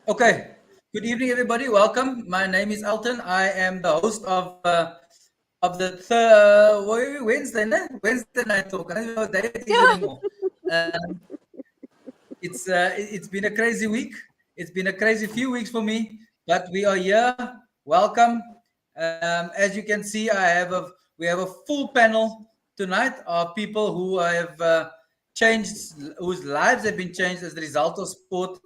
Okay. Good evening, everybody. Welcome. My name is Elton. I am the host of the Wednesday night talk. I don't know what day it is anymore. Um, it's been a crazy week. It's been a crazy few weeks for me, but we are here. Welcome. As you can see, we have a full panel tonight of people who have changed, whose lives have been changed as a result of sport.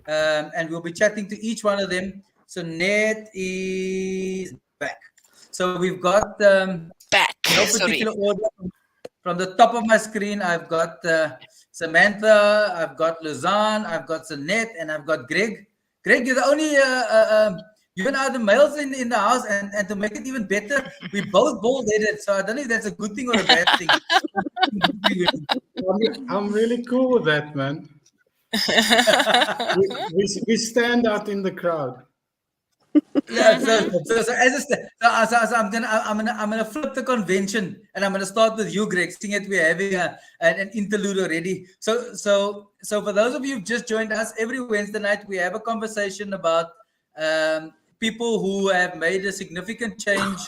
And we'll be chatting to each one of them. So Ned is back. So we've got Back. no Sorry. particular order. From the top of my screen, I've got Samantha, I've got Louzanne, I've got Sanet, and I've got Greg. Greg, you're the only you and I are the males in the house, and to make it even better, we both bald-headed. So I don't know if that's a good thing or a bad thing. I'm really cool with that, man. we stand out in the crowd. Yeah, so I'm gonna flip the convention, and I'm gonna start with you, Greg. Seeing that we're having an interlude already. So for those of you who've just joined us, every Wednesday night we have a conversation about people who have made a significant change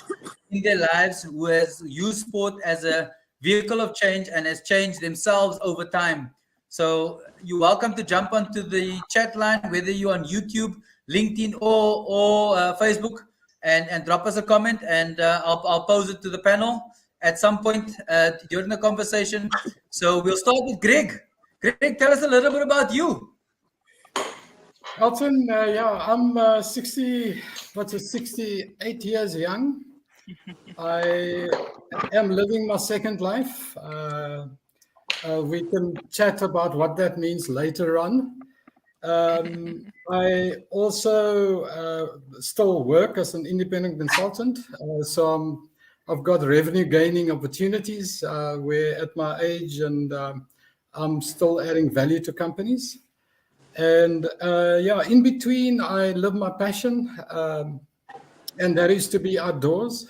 in their lives, who has used sport as a vehicle of change and has changed themselves over time. So you're welcome to jump onto the chat line, whether you're on YouTube, LinkedIn, or Facebook, and drop us a comment, and I'll pose it to the panel at some point during the conversation. So we'll start with Greg. Greg, tell us a little bit about you. Elton, I'm 68 years young. I am living my second life. We can chat about what that means later on. I also still work as an independent consultant. I've got revenue gaining opportunities where at my age and I'm still adding value to companies. And in between, I live my passion, and that is to be outdoors.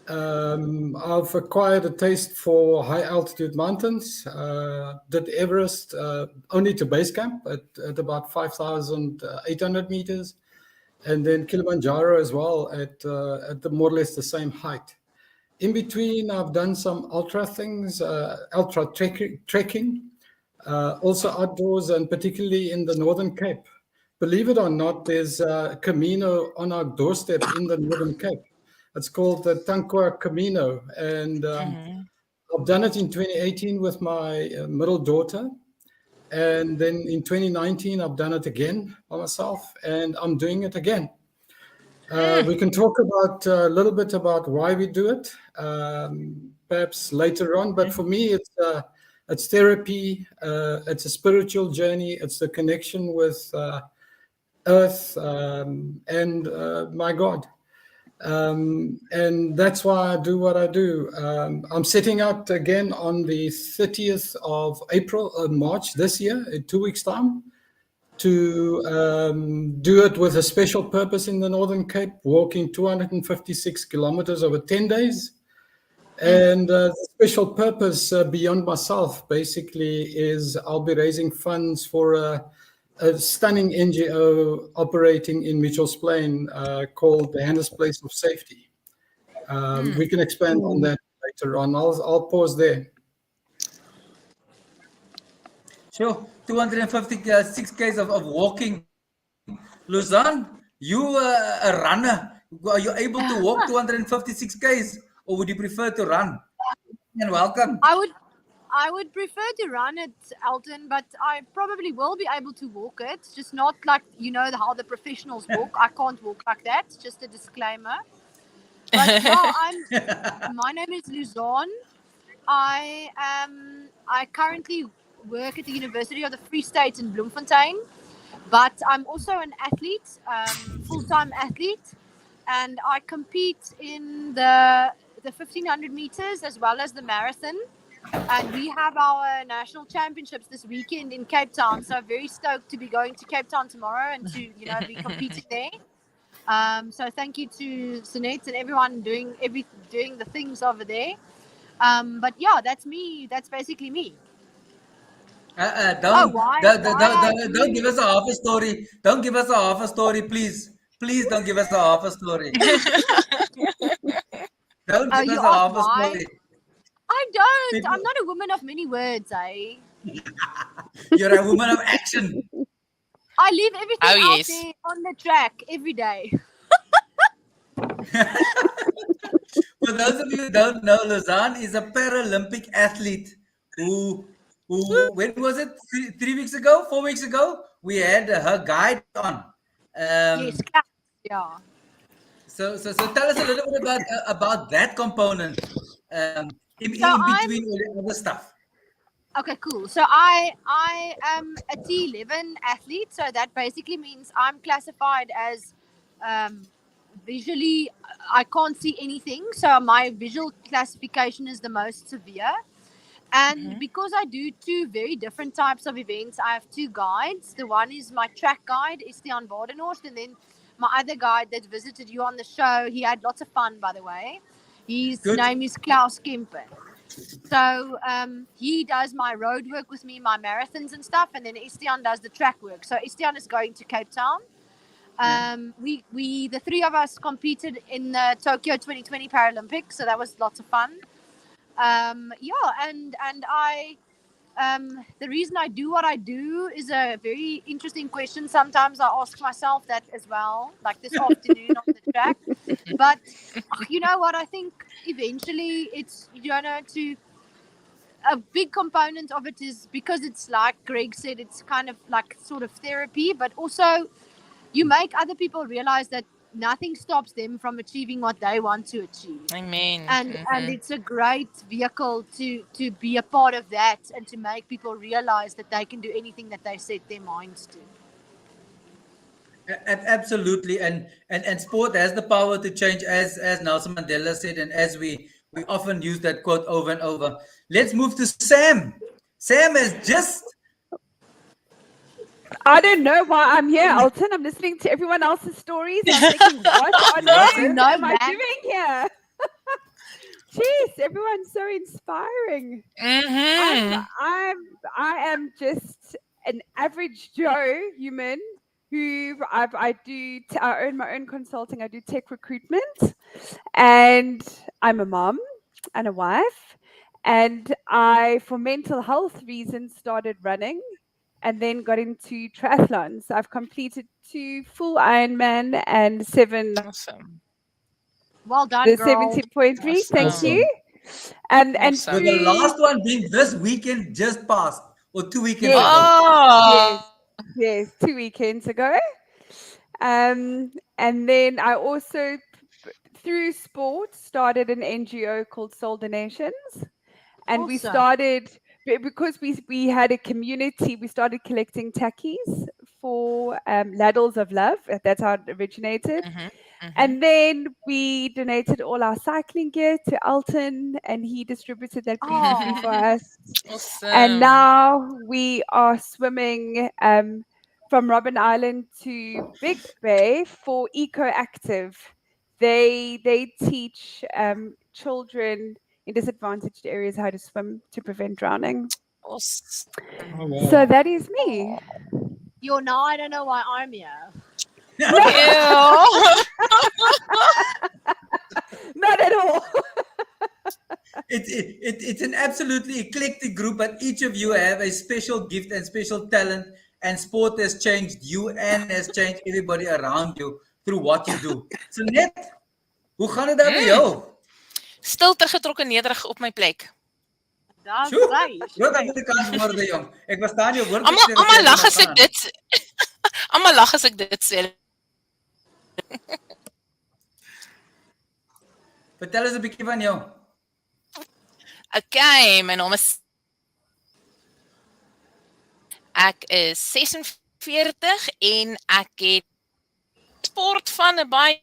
I've acquired a taste for high altitude mountains. Did Everest only to base camp at about 5,800 meters, and then Kilimanjaro as well at the more or less the same height. In between, I've done some ultra things, ultra trekking, also outdoors, and particularly in the Northern Cape. Believe it or not, there's a Camino on our doorstep in the Northern Cape. It's called the Tankwa Camino, and I've done it in 2018 with my middle daughter, and then in 2019 I've done it again by myself, and I'm doing it again. We can talk about a little bit about why we do it, perhaps later on. But for me, it's therapy. It's a spiritual journey. It's the connection with Earth and my God. And that's why I do what I do. I'm setting out again on the 30th of March this year, in 2 weeks' time, to do it with a special purpose in the Northern Cape, walking 256 kilometers over 10 days. And the special purpose beyond myself basically is I'll be raising funds for a stunning NGO operating in Mitchell's Plain called the Handler's Place of Safety. We can expand on that later on. I'll pause there. Sure. 256 k's of walking. Louzanne, you a runner. Are you able to walk 256 k's, or would you prefer to run? And welcome. I would prefer to run it, Elton, but I probably will be able to walk it. Just not like, how the professionals walk. I can't walk like that. Just a disclaimer. But my name is Louzanne. I currently work at the University of the Free State in Bloemfontein, but I'm also an athlete, full-time athlete, and I compete in the 1,500 meters as well as the marathon. And we have our national championships this weekend in Cape Town. So I'm very stoked to be going to Cape Town tomorrow and to, be competing there. So thank you to Sanet and everyone doing the things over there. But yeah, that's me. That's basically me. Why? Don't give us a half a story. Don't give us a half a story, please. Please don't give us a half a story. Don't give You us a asked half a why? story. I don't. People, I'm not a woman of many words, eh? you're a woman of action. I leave everything out yes. there on the track every day. For those of you who don't know, Louzanne is a Paralympic athlete who when was it? 3 weeks ago? 4 weeks ago? We had her guide on. Yes, yeah. So tell us a little bit about that component in So between all the other stuff. Okay, cool. So I am a T11 athlete. So that basically means I'm classified as visually, I can't see anything. So my visual classification is the most severe. And because I do two very different types of events, I have two guides. The one is my track guide, Estian Badenhorst, and then my other guide that visited you on the show. He had lots of fun, by the way. His name is Klaus Kemper. So he does my road work with me, my marathons and stuff, and then Estian does the track work. So Estian is going to Cape Town. We the three of us competed in the Tokyo 2020 Paralympic, so that was lots of fun. And I the reason I do what I do is a very interesting question. Sometimes I ask myself that as well, like this afternoon on the track. But you know what? I think eventually it's, to a big component of it is because it's like Greg said, it's kind of like sort of therapy, but also you make other people realize that nothing stops them from achieving what they want to achieve. Amen. And it's a great vehicle to be a part of that and to make people realize that they can do anything that they set their minds to. Absolutely, and sport has the power to change, as Nelson Mandela said, and as we often use that quote over and over. Let's move to Sam. Sam has just. I don't know why I'm here, Alton. I'm listening to everyone else's stories. I'm thinking, what on earth am I doing here? Jeez, everyone's so inspiring. I am just an average Joe human who I own my own consulting. I do tech recruitment, and I'm a mom and a wife. And I, for mental health reasons, started running. And then got into triathlons. I've completed 2 full Ironman and 7. Awesome. Well done, The girl. 70.3. Thank Awesome. you. And Awesome. With the last one being this weekend just passed, or 2 weekends Yes. ago. Oh, yes, 2 weekends ago. And then I also, through sport, started an NGO called Soul Donations. And we Awesome. started, because we had a community, we started collecting takis for Ladles of Love. That's how it originated. And then we donated all our cycling gear to Alton, and he distributed that beautifully for us. awesome. And now we are swimming from Robben Island to Big Bay for EcoActive. They teach children in disadvantaged areas how to swim to prevent drowning. Awesome. Oh, wow. So that is me. Now I don't know why I'm here. Ew. Not at all. It's an absolutely eclectic group, but each of you have a special gift and special talent, and sport has changed you and has changed everybody around you through what you do. Sanet, hoe gaan dit daar by jou? Stil teruggetrokke nederig op my plek. That's Sjoe, right. groot Amerikaans woorde, jong. Ek verstaan jou woord. Almal lag as ek dit almal lag as ek dit sê. Vertel ons 'n bietjie van jou. Okay, my naam is Ek is 46 en ek het sport van 'n baie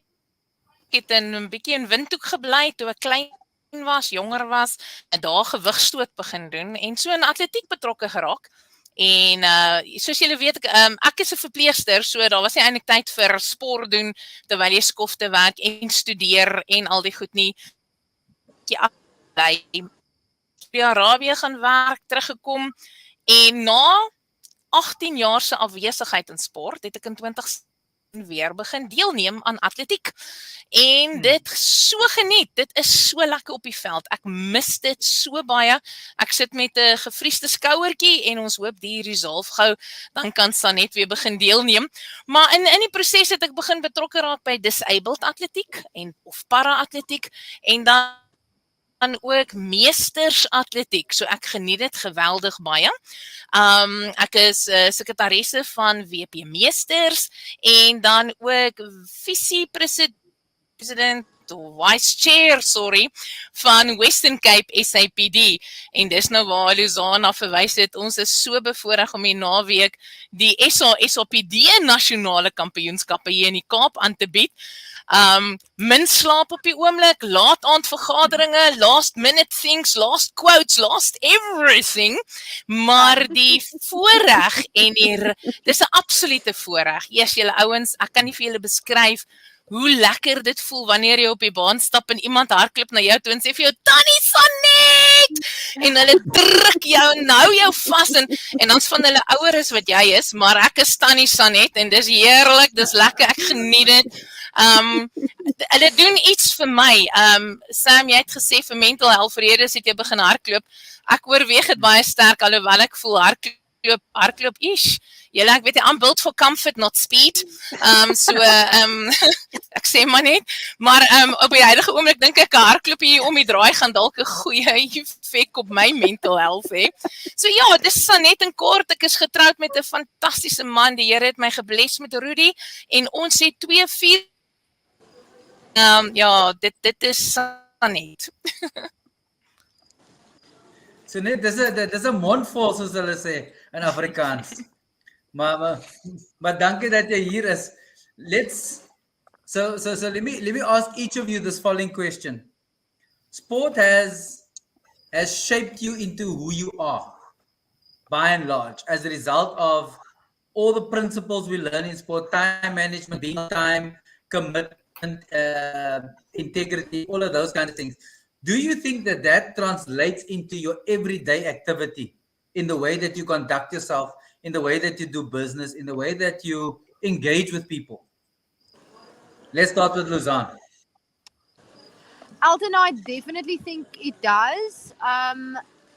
het in 'n bietjie in Windhoek gebly toe ek klein was, jonger was, en daar gewigstoot begin doen en so in atletiek betrokke geraak. En soos julle weet, ek is 'n verpleegster, so daar was nie eintlik tyd vir sport doen terwyl jy skofte werk en studeer en al die goed nie. Ja, by Arabië gaan werk, teruggekom En na 18 jaar se afwesigheid in sport, het ek in 20 weer begin deelneem aan atletiek. En dit so geniet. Dit is so lekker op die veld. Ek mis dit so baie. Ek sit met 'n gevriesde skouertjie en ons hoop die resolve gou, dan kan Sanet weer begin deelneem. Maar in die proses het ek begin betrokke raak by disabled atletiek en of para-atletiek en dan ook meesters atletiek. So ek geniet dit geweldig baie. Ek is sekretaresse van WP Meesters en dan ook visie-president vice chair, van Western Cape SAPD. En dis nou waar Louzanne verwys het, ons is so bevoorreg om die naweek die SAPD nasionale kampioenskappe hier in die Kaap aan te bied. Min slaap op die oomblik, laat aand vergaderinge, last minute things, last quotes, last everything, maar die voorreg en dis 'n absolute voorreg. Eers julle ouens, ek kan nie vir julle beskryf hoe lekker dit voel wanneer jy op die baan stap en iemand hardloop na jou toe en sê vir jou, Tannie Sanet! En hulle druk jou en hou jou vas en ons van hulle ouer is wat jy is, maar ek is Tannie Sanet en dis heerlik, dis lekker, ek geniet dit. Hulle doen iets vir my. Sam, jy het gesê vir mental health redes het jy begin hardloop. Ek oorweeg dit baie sterk alhoewel ek voel hardloop ish. Julle, ek weet I'm built for comfort, not speed. Ek sê maar net, maar op die huidige oomblik dink ek 'n hardloop hier om die draai gaan dalk 'n goeie effek op my mental health hê. So ja, dis Sanet in kort. Ek is getroud met 'n fantastiese man. Die Here het my gebless met Rudy en ons het 2-4 ja, dit is Sanet. Sanet, dis 'n mondvol soos hulle sê in Afrikaans. Maar dankie dat jy hier is. So let me ask each of you this following question. Sport has shaped you into who you are, by and large, as a result of all the principles we learn in sport: time management, being on time, commitment, integrity, all of those kind of things. Do you think that translates into your everyday activity, in the way that you conduct yourself, in the way that you do business, in the way that you engage with people? Let's start with Louzanne. Alton, I definitely think it does.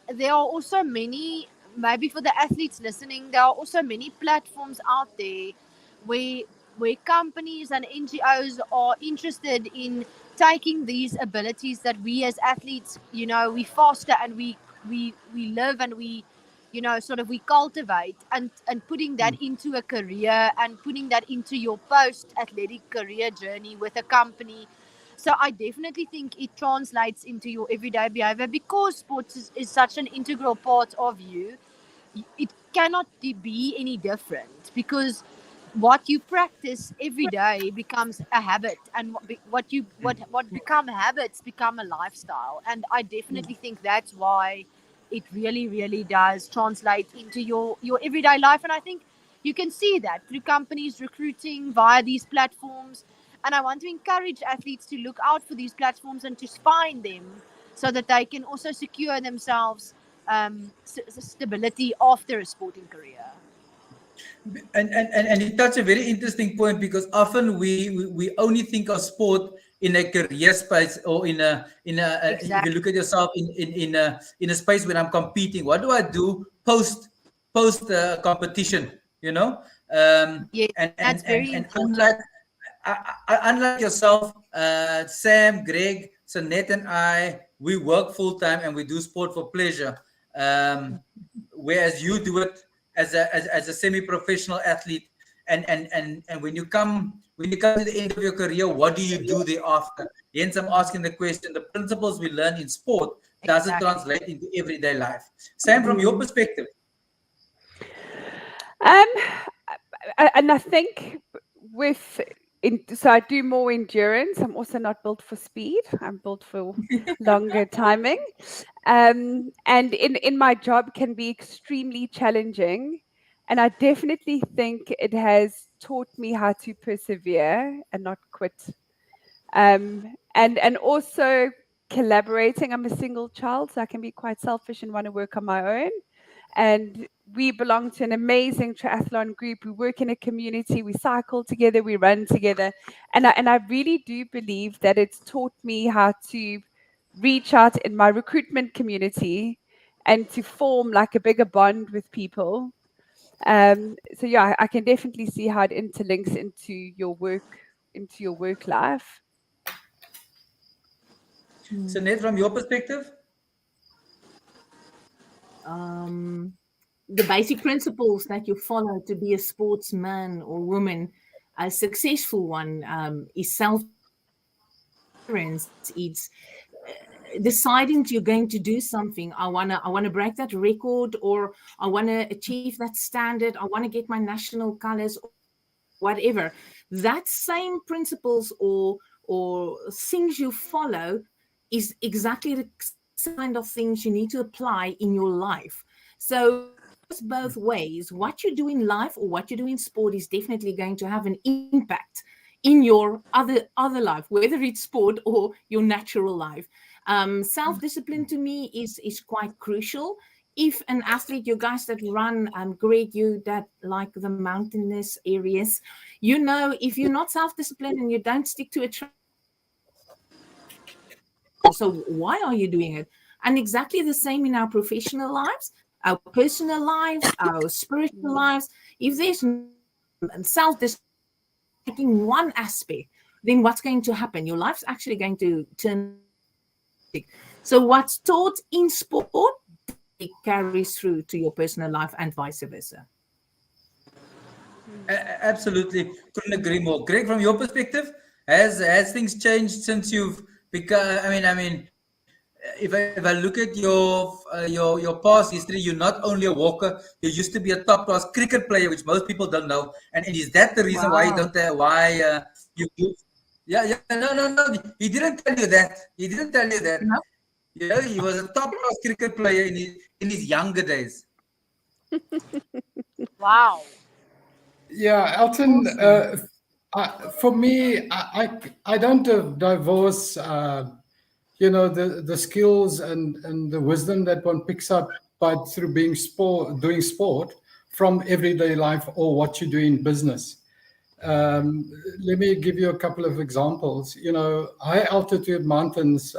There are also many, maybe for the athletes listening, there are also many platforms out there where companies and NGOs are interested in taking these abilities that we as athletes, we foster and we live and we cultivate and putting that into a career and putting that into your post-athletic career journey with a company. So I definitely think it translates into your everyday behavior because sports is such an integral part of you. It cannot be any different because what you practice every day becomes a habit, and what become habits become a lifestyle. And I definitely think that's why it really, really does translate into your everyday life. And I think you can see that through companies recruiting via these platforms. And I want to encourage athletes to look out for these platforms and to find them so that they can also secure themselves stability after a sporting career. And you touch a very interesting point, because often we only think of sport in a career space, or in a Exactly. if you look at yourself in a space where I'm competing. What do I do post competition? Yeah, that's very important. Unlike yourself, Sam, Greg, Sanet, and I, we work full time and we do sport for pleasure. Whereas you do it as a semi-professional athlete, and when you come to the end of your career, what do you do thereafter? Hence, I'm asking the question: the principles we learn in sport, does it translate into everyday life? Sam, from your perspective. And I think so I do more endurance. I'm also not built for speed. I'm built for longer timing. And in my job can be extremely challenging. And I definitely think it has taught me how to persevere and not quit. And also collaborating. I'm a single child, so I can be quite selfish and want to work on my own. And we belong to an amazing triathlon group. We work in a community, we cycle together, we run together. And I really do believe that it's taught me how to reach out in my recruitment community and to form like a bigger bond with people. So yeah, I can definitely see how it interlinks into your work life. Sanet, from your perspective? The basic principles that you follow to be a sportsman or woman, a successful one, is self-assurance. It's deciding you're going to do something. I wanna break that record, or I wanna achieve that standard. I wanna get my national colors, or whatever. That same principles or things you follow is exactly the kind of things you need to apply in your life. So it's both ways. What you do in life or what you do in sport is definitely going to have an impact in your other life, whether it's sport or your natural life. Self-discipline to me is quite crucial. If an athlete, you guys that run, Greg, you that like the mountainous areas, you know, if you're not self-disciplined and you don't stick to a train, so why are you doing it? And exactly the same in our professional lives, our personal lives, our spiritual lives. If there's self-discipline in one aspect, then what's going to happen? Your life's actually going to turn. So what's taught in sport, it carries through to your personal life and vice versa. Absolutely, couldn't agree more. Greg, from your perspective, has things changed since you've become? I mean, if I look at your past history, you're not only a walker. You used to be a top class cricket player, which most people don't know. And is that the reason why you don't you? Yeah. No. He didn't tell you that. No. Yeah, he was a top class cricket player in his younger days. Wow. Yeah, Elton. For me, I don't divorce. The skills and the wisdom that one picks up through doing sport from everyday life or what you do in business. Let me give you a couple of examples. High altitude mountains,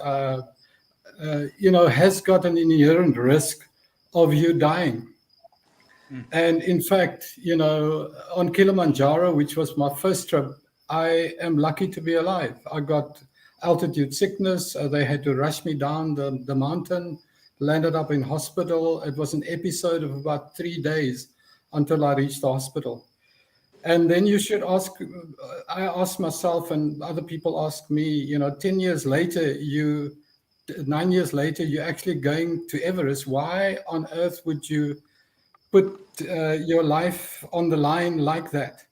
has got an inherent risk of you dying. And in fact, on Kilimanjaro, which was my first trip, I am lucky to be alive. I got altitude sickness. They had to rush me down the mountain, landed up in hospital. It was an episode of about 3 days until I reached the hospital. And then I asked myself, and other people ask me, 9 years later, you're actually going to Everest. Why on earth would you put your life on the line like that?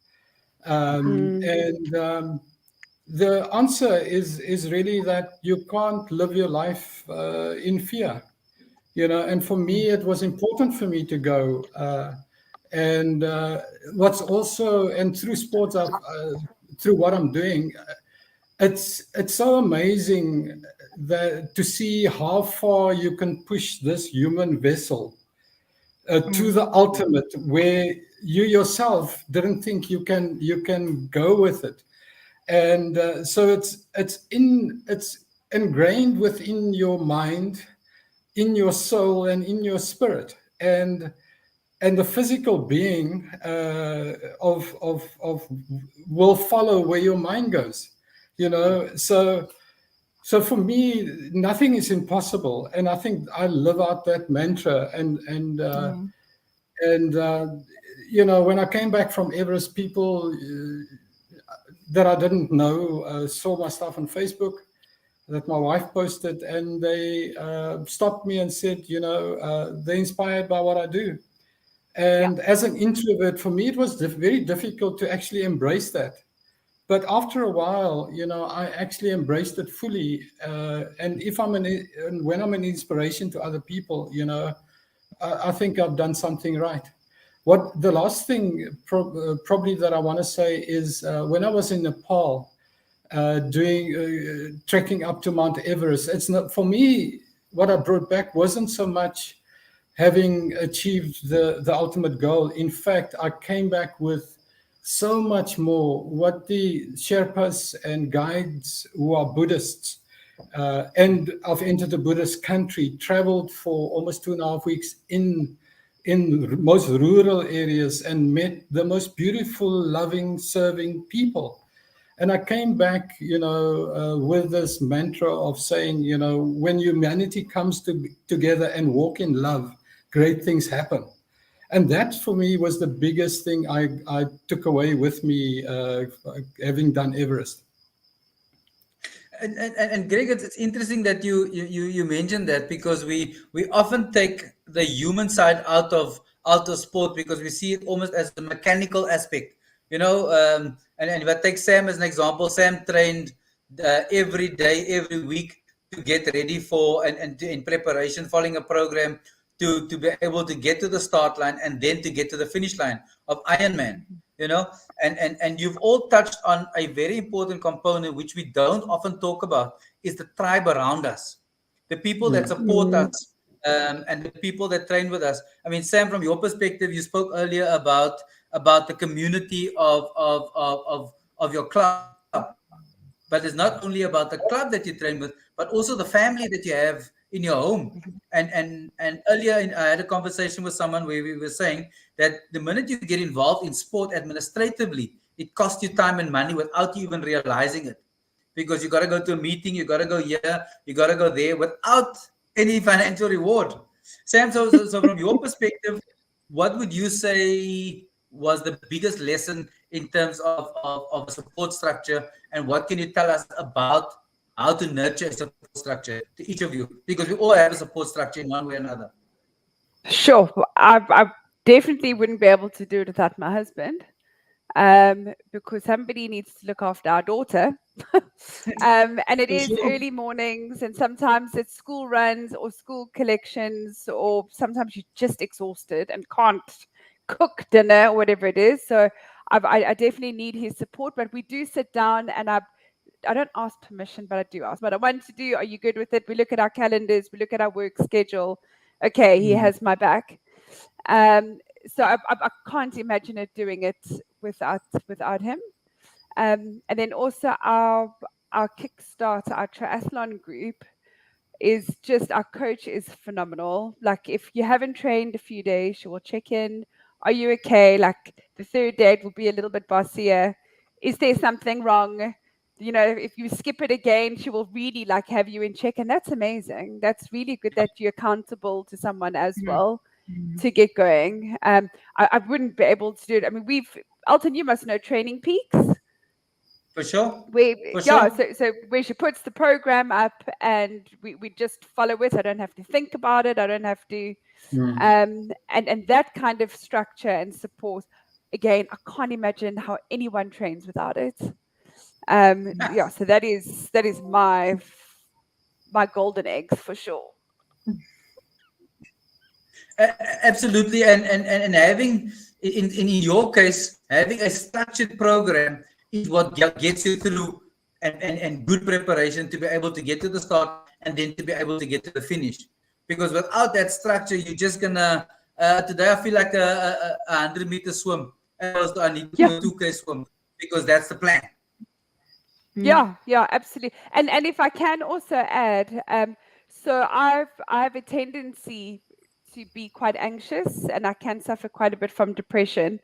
The answer is really that you can't live your life in fear, and for me, it was important for me to go. What's also, and through sports, through what I'm doing, it's so amazing to see how far you can push this human vessel to the ultimate, where you yourself didn't think you can go with it. And so it's ingrained within your mind, in your soul, and in your spirit, and the physical being will follow where your mind goes. So for me, nothing is impossible, and I think I live out that mantra. And when I came back from Everest, people that I didn't know saw my stuff on Facebook that my wife posted, and they stopped me and said, they're inspired by what I do. And as an introvert, for me, it was very difficult to actually embrace that. But after a while, I actually embraced it fully. And when I'm an inspiration to other people, I think I've done something right. What the last thing probably that I want to say is when I was in Nepal doing trekking up to Mount Everest, it's not for me. What I brought back wasn't so much having achieved the ultimate goal. In fact, I came back with so much more. What the Sherpas and guides who are Buddhists, and I've entered a Buddhist country, traveled for almost 2.5 weeks in most rural areas and met the most beautiful, loving, serving people. And I came back, with this mantra of saying, when humanity comes together and walk in love, great things happen. And that for me was the biggest thing I took away with me, having done Everest. And Greg, it's interesting that you mentioned that, because we often take the human side out of sport, because we see it almost as a mechanical aspect, and if I take Sam as an example, Sam trained every day, every week to get ready for and in preparation, following a program to be able to get to the start line and then to get to the finish line of Ironman. And you've all touched on a very important component which we don't often talk about, is the tribe around us, the people that support us, and the people that train with us. I mean, Sam, from your perspective, you spoke earlier about the community of your club, but it's not only about the club that you train with, but also the family that you have in your home. And earlier I had a conversation with someone where we were saying that the minute you get involved in sport administratively, it costs you time and money without you even realizing it, because you got to go to a meeting, you got to go here, you got to go there, without any financial reward. Sam, so from your perspective, what would you say was the biggest lesson in terms of a support structure, and what can you tell us about how to nurture a support structure to each of you? Because we all have a support structure in one way or another. Sure. I definitely wouldn't be able to do it without my husband, because somebody needs to look after our daughter. And it is early mornings, and sometimes it's school runs or school collections, or sometimes you're just exhausted and can't cook dinner or whatever it is. So I definitely need his support, but we do sit down, and I don't ask permission, but I do ask what I want to do. Are you good with it? We look at our calendars, we look at our work schedule. Okay, he has my back. So I can't imagine it doing it without him. And then also our Kickstarter, our triathlon group, is just, our coach is phenomenal. Like, if you haven't trained a few days, she will check in. Are you okay? Like, the third day it will be a little bit bossier. Is there something wrong? If you skip it again, she will really have you in check. And that's amazing. That's really good that you're accountable to someone as well to get going. I wouldn't be able to do it. I mean, Alton, you must know Training Peaks. For sure. So where she puts the program up and we just follow it. I don't have to think about it. I don't have to. And that kind of structure and support, again, I can't imagine how anyone trains without it. So that is my golden eggs for sure. Absolutely. And having, in your case, having a structured program is what gets you through and good preparation to be able to get to the start and then to be able to get to the finish. Because without that structure, you're just gonna today I feel like a 100-meter swim. I need to do a 2K swim, because that's the plan. Yeah, absolutely. And if I can also add, so I have a tendency to be quite anxious, and I can suffer quite a bit from depression.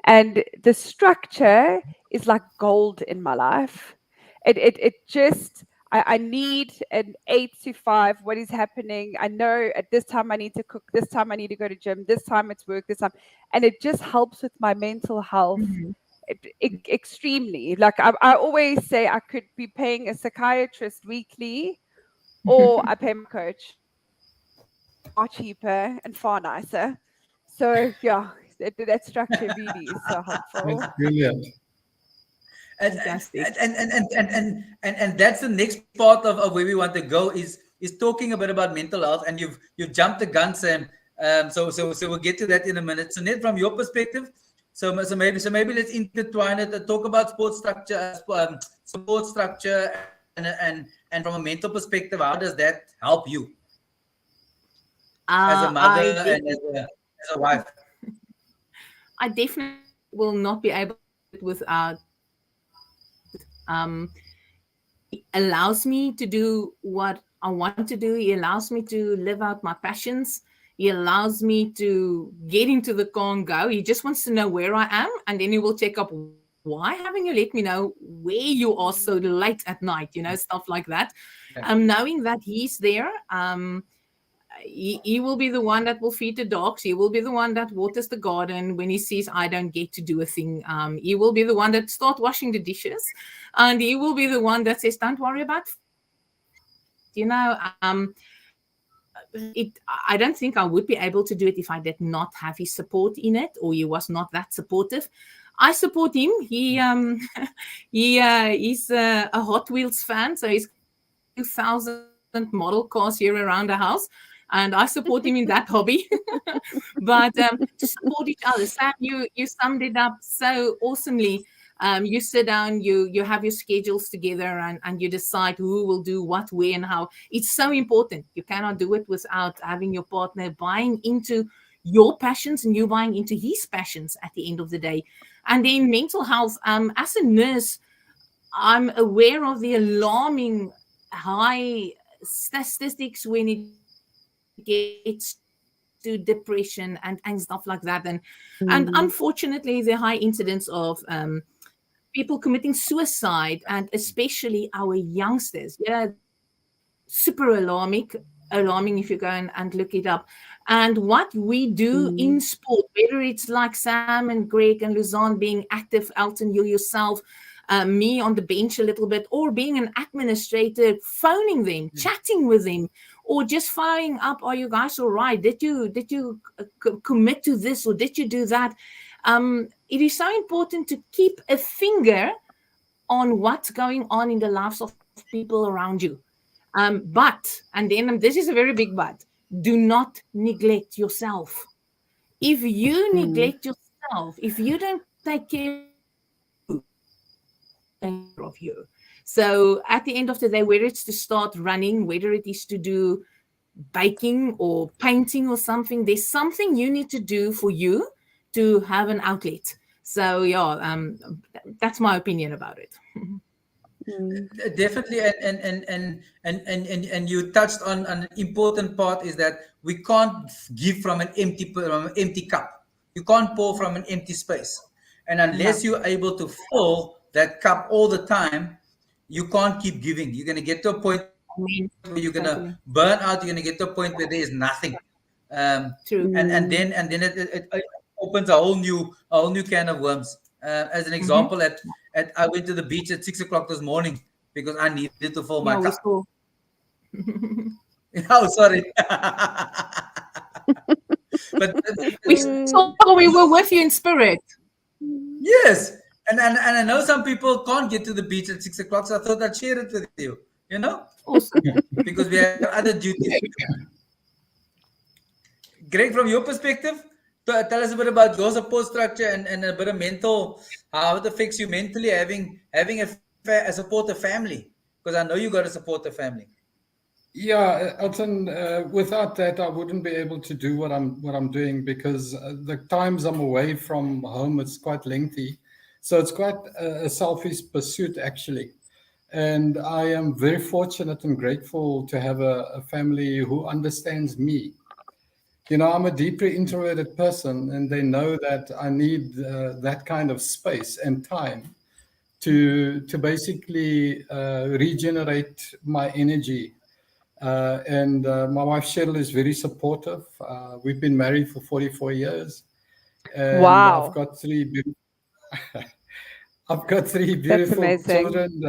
And the structure is like gold in my life. It just, I need an 8 to 5. What is happening? I know at this time I need to cook. This time I need to go to gym. This time it's work. This time, and it just helps with my mental health extremely. Like I always say, I could be paying a psychiatrist weekly, or I pay my coach. Far cheaper and far nicer. So yeah, that structure really is so helpful. That's brilliant. And that's the next part of where we want to go is talking a bit about mental health. And you've jumped the gun, Sam. So we'll get to that in a minute. So Ned, from your perspective, so maybe let's intertwine it and talk about sports structure, support structure, and from a mental perspective, how does that help you? as a mother and as a wife? I definitely will not be able to without. He allows me to do what I want to do. He allows me to live out my passions. He allows me to get into the car and go. He just wants to know where I am, and then he will check up. Why haven't you let me know where you are so late at night? Stuff like that. Knowing that he's there, he will be the one that will feed the dogs. He will be the one that waters the garden when he sees I don't get to do a thing. He will be the one that starts washing the dishes, and he will be the one that says, "Don't worry about." I don't think I would be able to do it if I did not have his support in it, or he was not that supportive. I support him. He's a Hot Wheels fan, so he's 2,000 model cars here around the house, and I support him in that hobby. But to support each other, Sam, you summed it up so awesomely. You sit down, you have your schedules together, and you decide who will do what, where, and how. It's so important. You cannot do it without having your partner buying into your passions and you buying into his passions at the end of the day. And then mental health. As a nurse, I'm aware of the alarming high statistics when it gets to depression and stuff like that. And unfortunately, the high incidence of people committing suicide, and especially our youngsters. Super alarming if you go and look it up. And what we do in sport, whether it's like Sam and Greg and Louzanne being active, Elton, you yourself, me on the bench a little bit, or being an administrator, phoning them, chatting with them, or just following up. Are you guys all right? Did you commit to this, or did you do that? It is so important to keep a finger on what's going on in the lives of people around you. But, and then this is a very big but, do not neglect yourself. If you neglect yourself, if you don't take care of you. So at the end of the day, whether it's to start running, whether it is to do baking or painting or something, there's something you need to do for you to have an outlet. So that's my opinion about it. Definitely, and you touched on an important part, is that we can't give from an empty cup. You can't pour from an empty space, and unless you're able to fill that cup all the time, you can't keep giving. You're going to get to a point where you're going to burn out. You're going to get to a point where there is nothing. True. And then it opens a whole new can of worms. As an example, I went to the beach at 6 o'clock this morning because I needed to fill my cup. Oh, sorry. But we were with you in spirit. Yes. And I know some people can't get to the beach at 6 o'clock, so I thought I'd share it with you, Awesome. Because we have other duties. Greg, from your perspective, tell us a bit about your support structure and a bit of how it affects you mentally, having a supportive family, because I know you got to support the family. Yeah, Elton, without that, I wouldn't be able to do what I'm doing, because the times I'm away from home, it's quite lengthy. So it's quite a selfish pursuit, actually. And I am very fortunate and grateful to have a family who understands me. I'm a deeply introverted person, and they know that I need that kind of space and time to basically regenerate my energy. And my wife, Cheryl, is very supportive. We've been married for 44 years. And wow. I've got three beautiful children.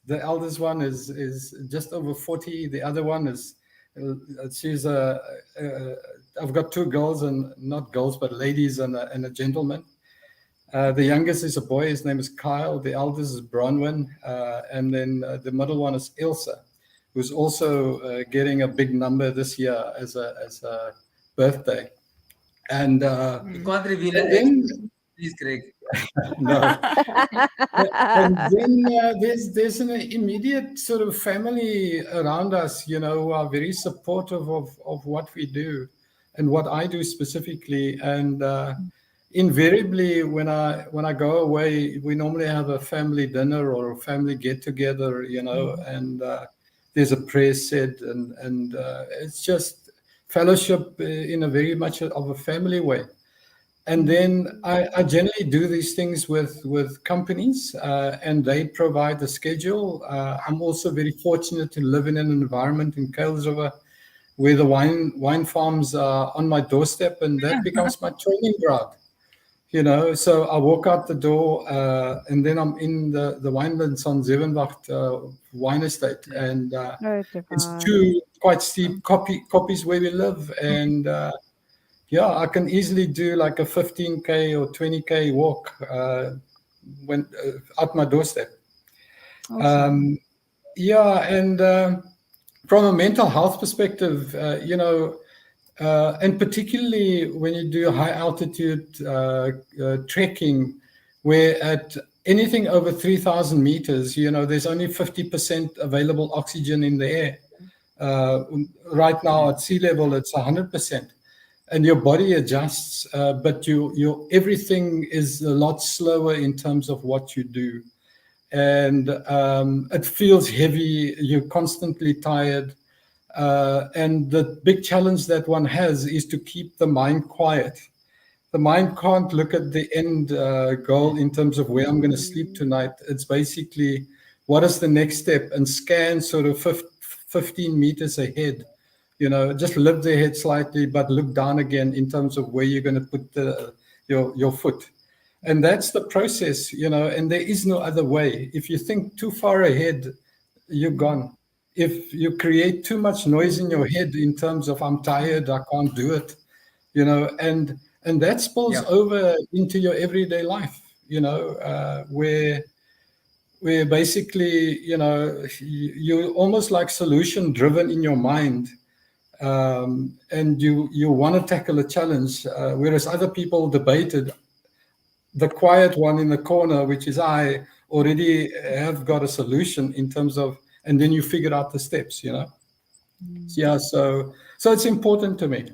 The eldest one is just over 40. The other one is I've got two girls, and not girls, but ladies and a gentleman. The youngest is a boy. His name is Kyle. The eldest is Bronwyn. And then the middle one is Ilsa, who's also getting a big number this year as a birthday. And you can't reveal it, please, Greg. No. And then there's an immediate sort of family around us, who are very supportive of what we do and what I do specifically. And invariably, when I go away, we normally have a family dinner or a family get together, and there's a prayer said, and it's just fellowship in a very much of a family way. And then I generally do these things with companies, and they provide the schedule. I'm also very fortunate to live in an environment in Kuilsriver where the wine farms are on my doorstep, and that becomes my training ground. So I walk out the door, and then I'm in the winelands on Zevenwacht wine estate, and it's 2 quite steep copies where we live, and I can easily do like a 15K or 20K walk when at my doorstep. Awesome. And from a mental health perspective, and particularly when you do high altitude trekking, where at anything over 3,000 meters, there's only 50% available oxygen in the air. Right now at sea level, it's 100%. And your body adjusts, but your everything is a lot slower in terms of what you do. And it feels heavy, you're constantly tired. And the big challenge that one has is to keep the mind quiet. The mind can't look at the end goal in terms of where I'm going to sleep tonight. It's basically, what is the next step? And scan sort of 15 meters ahead. Just lift the head slightly, but look down again in terms of where you're going to put your foot. And that's the process, and there is no other way. If you think too far ahead, you're gone. If you create too much noise in your head in terms of I'm tired, I can't do it, and that spills over into your everyday life, where basically, you're almost like solution driven in your mind. And you want to tackle a challenge, whereas other people debated. The quiet one in the corner, which is I already have got a solution in terms of, and then you figure out the steps, So it's important to me,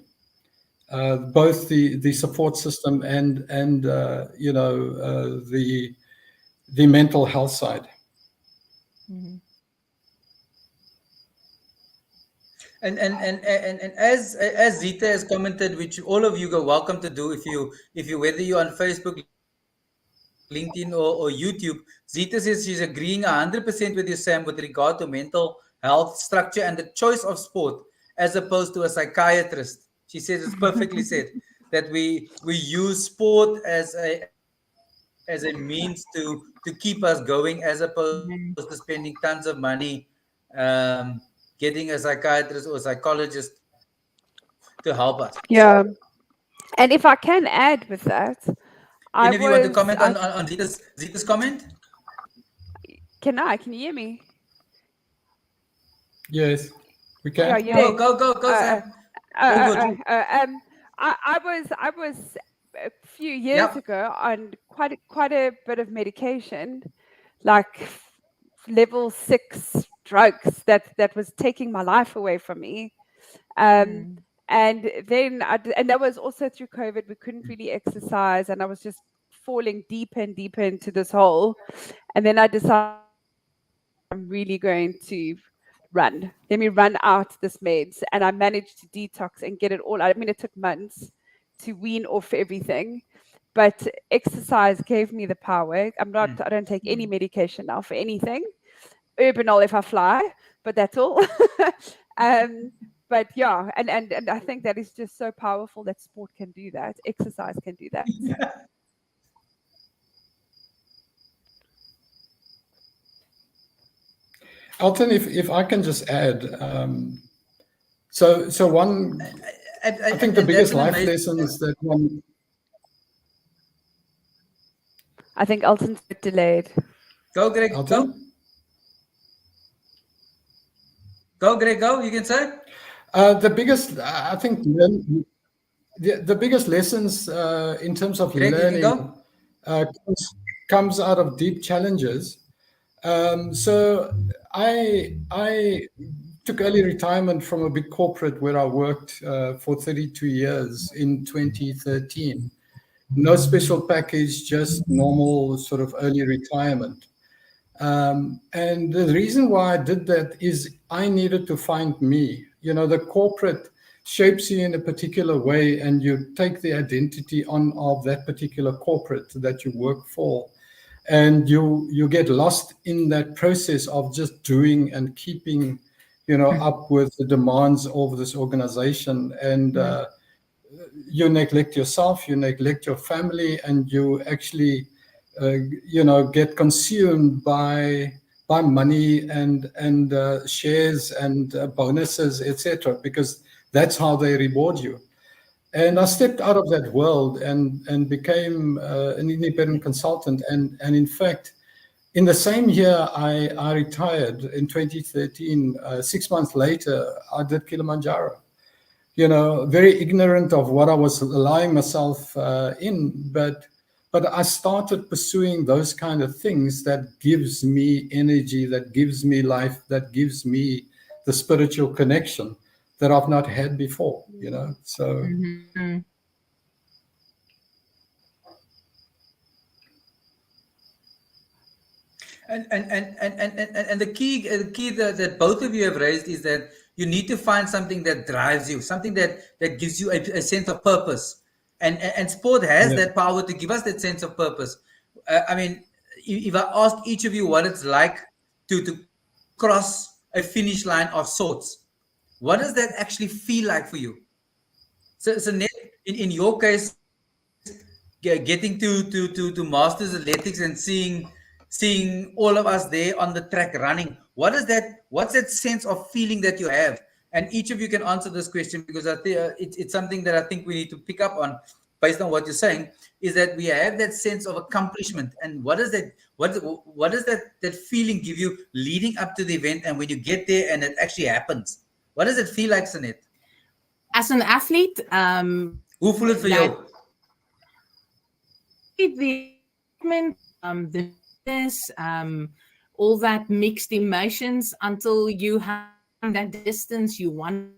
both the support system and the mental health side. Mm-hmm. And as Zita has commented, which all of you are welcome to do, if you whether you're on Facebook, LinkedIn or YouTube, Zita says she's agreeing 100% with you, Sam, with regard to mental health structure and the choice of sport as opposed to a psychiatrist. She says it's perfectly said that we use sport as a means to keep us going, as opposed to spending tons of money getting a psychiatrist or psychologist to help us. Yeah. And if I can add with that, Any of you want to comment on Zita's comment? Can you hear me? Yes, we can. Yeah, go, Sam. I was a few years ago on quite a bit of medication, like level 6 drugs that was taking my life away from me. And then and that was also through COVID. We couldn't really exercise, and I was just falling deeper and deeper into this hole. And then I decided I'm really going to run. Let me run out this meds, and I managed to detox and get it all out. I mean, it took months to wean off everything, but exercise gave me the power. I don't take any medication now for anything. Urbanol if I fly, but that's all. But yeah, and I think that is just so powerful that sport can do that. Exercise can do that. Alton, if I can just add, so one, I think the biggest life lessons that one. I think Alton's a bit delayed. Go, Greg. Alton? Go, Greg. Go. You can say. The biggest, I think, the biggest lessons in terms of Greg, learning comes out of deep challenges. So I took early retirement from a big corporate where I worked for 32 years in 2013. No special package, just normal sort of early retirement. And the reason why I did that is I needed to find me. You know, the corporate shapes you in a particular way, and you take the identity on of that particular corporate that you work for, and you get lost in that process of just doing and keeping, you know, up with the demands of this organization, and you neglect yourself, you neglect your family, and you actually you know, get consumed by money and shares and bonuses, etc., because that's how they reward you. And I stepped out of that world and became an independent consultant. And in fact, in the same year I retired in 2013, 6 months later, I did Kilimanjaro. You know, very ignorant of what I was allowing myself in, but I started pursuing those kind of things that gives me energy, that gives me life, that gives me the spiritual connection that I've not had before, you know. So and the key that both of you have raised is that you need to find something that drives you, something that gives you a sense of purpose. And sport has that power to give us that sense of purpose. I mean, if I ask each of you what it's like to cross a finish line of sorts, what does that actually feel like for you? So Ned, in your case, getting to Masters Athletics and seeing all of us there on the track running, what's that sense of feeling that you have? And each of you can answer this question, because I think it's something that I think we need to pick up on based on what you're saying, is that we have that sense of accomplishment. And what does that feeling give you leading up to the event, and when you get there and it actually happens? What does it feel like, Sanet? As an athlete, who flew it for you? All that mixed emotions until you have that distance you want,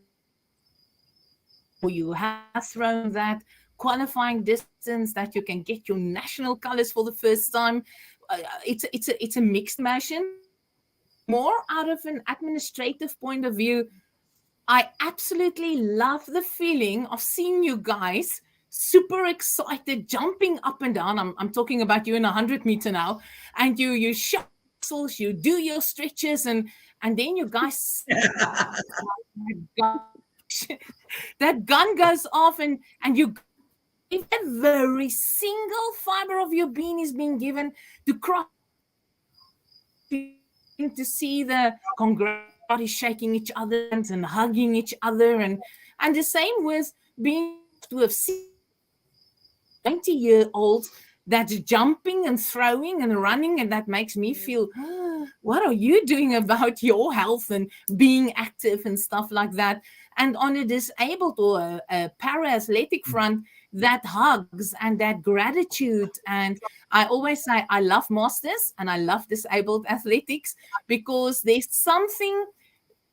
or you have thrown that qualifying distance that you can get your national colors for the first time. It's a mixed emotion. More out of an administrative point of view, I absolutely love the feeling of seeing you guys super excited, jumping up and down. I'm talking about you in 100 meter now, and you shut muscles, you do your stretches, and then you guys that gun goes off, and you, if every single fiber of your being is being given to cross, to see the congratulations shaking each other and hugging each other, and the same with being to have seen 20-year-olds that's jumping and throwing and running, and that makes me feel, what are you doing about your health and being active and stuff like that? And on a disabled or a para-athletic front, that hugs and that gratitude. And I always say I love Masters and I love disabled athletics, because there's something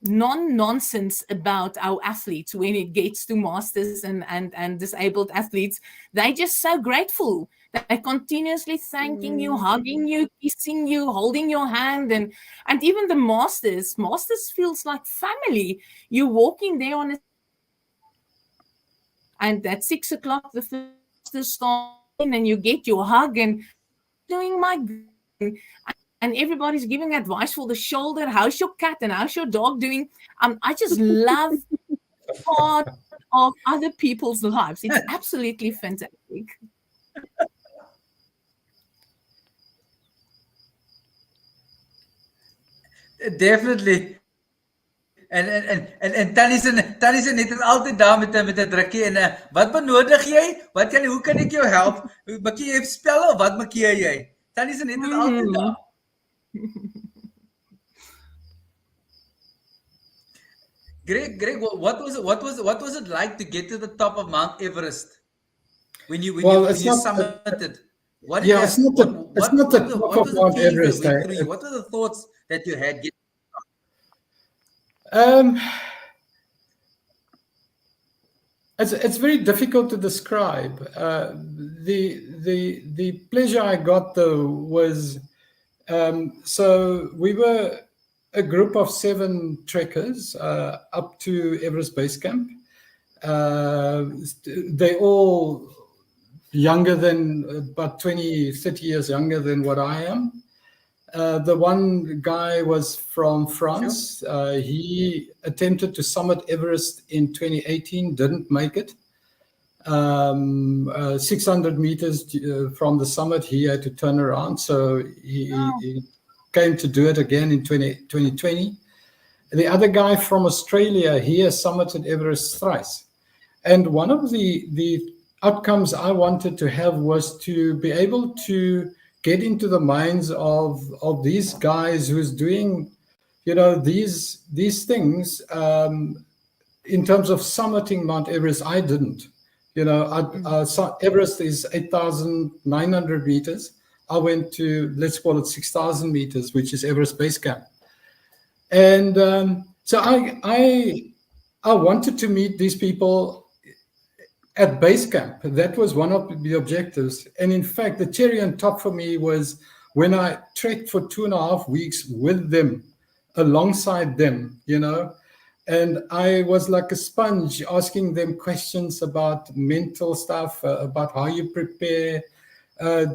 non-nonsense about our athletes when it gets to Masters and disabled athletes. They're just so grateful. They're continuously thanking you, hugging you, kissing you, holding your hand, and even the Masters feels like family. You're walking there on and at 6 o'clock the first start, and you get your hug and doing my and everybody's giving advice for the shoulder. How's your cat and how's your dog doing? I just love part of other people's lives. It's absolutely fantastic. Definitely. En Tannie se net is altyd daar met 'n drukkie en wat benodig jy? Hoe kan ek jou help? Maak jy spelle of wat maak jy? Tannie se net is altyd daar. Greg, what was it like to get to the top of Mount Everest when you summited? What Yeah, it's not the top of Mount Everest. What were the thoughts that you had? It's very difficult to describe. The pleasure I got though was, so we were a group of 7 trekkers up to Everest Base Camp. They all younger than about 20, 30 years younger than what I am. The one guy was from France. Sure. He attempted to summit Everest in 2018, didn't make it. 600 meters from the summit, he had to turn around. So he came to do it again in 2020. The other guy from Australia, he has summited Everest thrice. And one of the outcomes I wanted to have was to be able to get into the minds of these guys who's doing, these things in terms of summiting Mount Everest. I didn't. Everest is 8,900 meters. I went to, let's call it 6,000 meters, which is Everest Base Camp. And so I wanted to meet these people at base camp. That was one of the objectives. And in fact, the cherry on top for me was when I trekked for 2.5 weeks with them, alongside them, and I was like a sponge asking them questions about mental stuff, about how you prepare,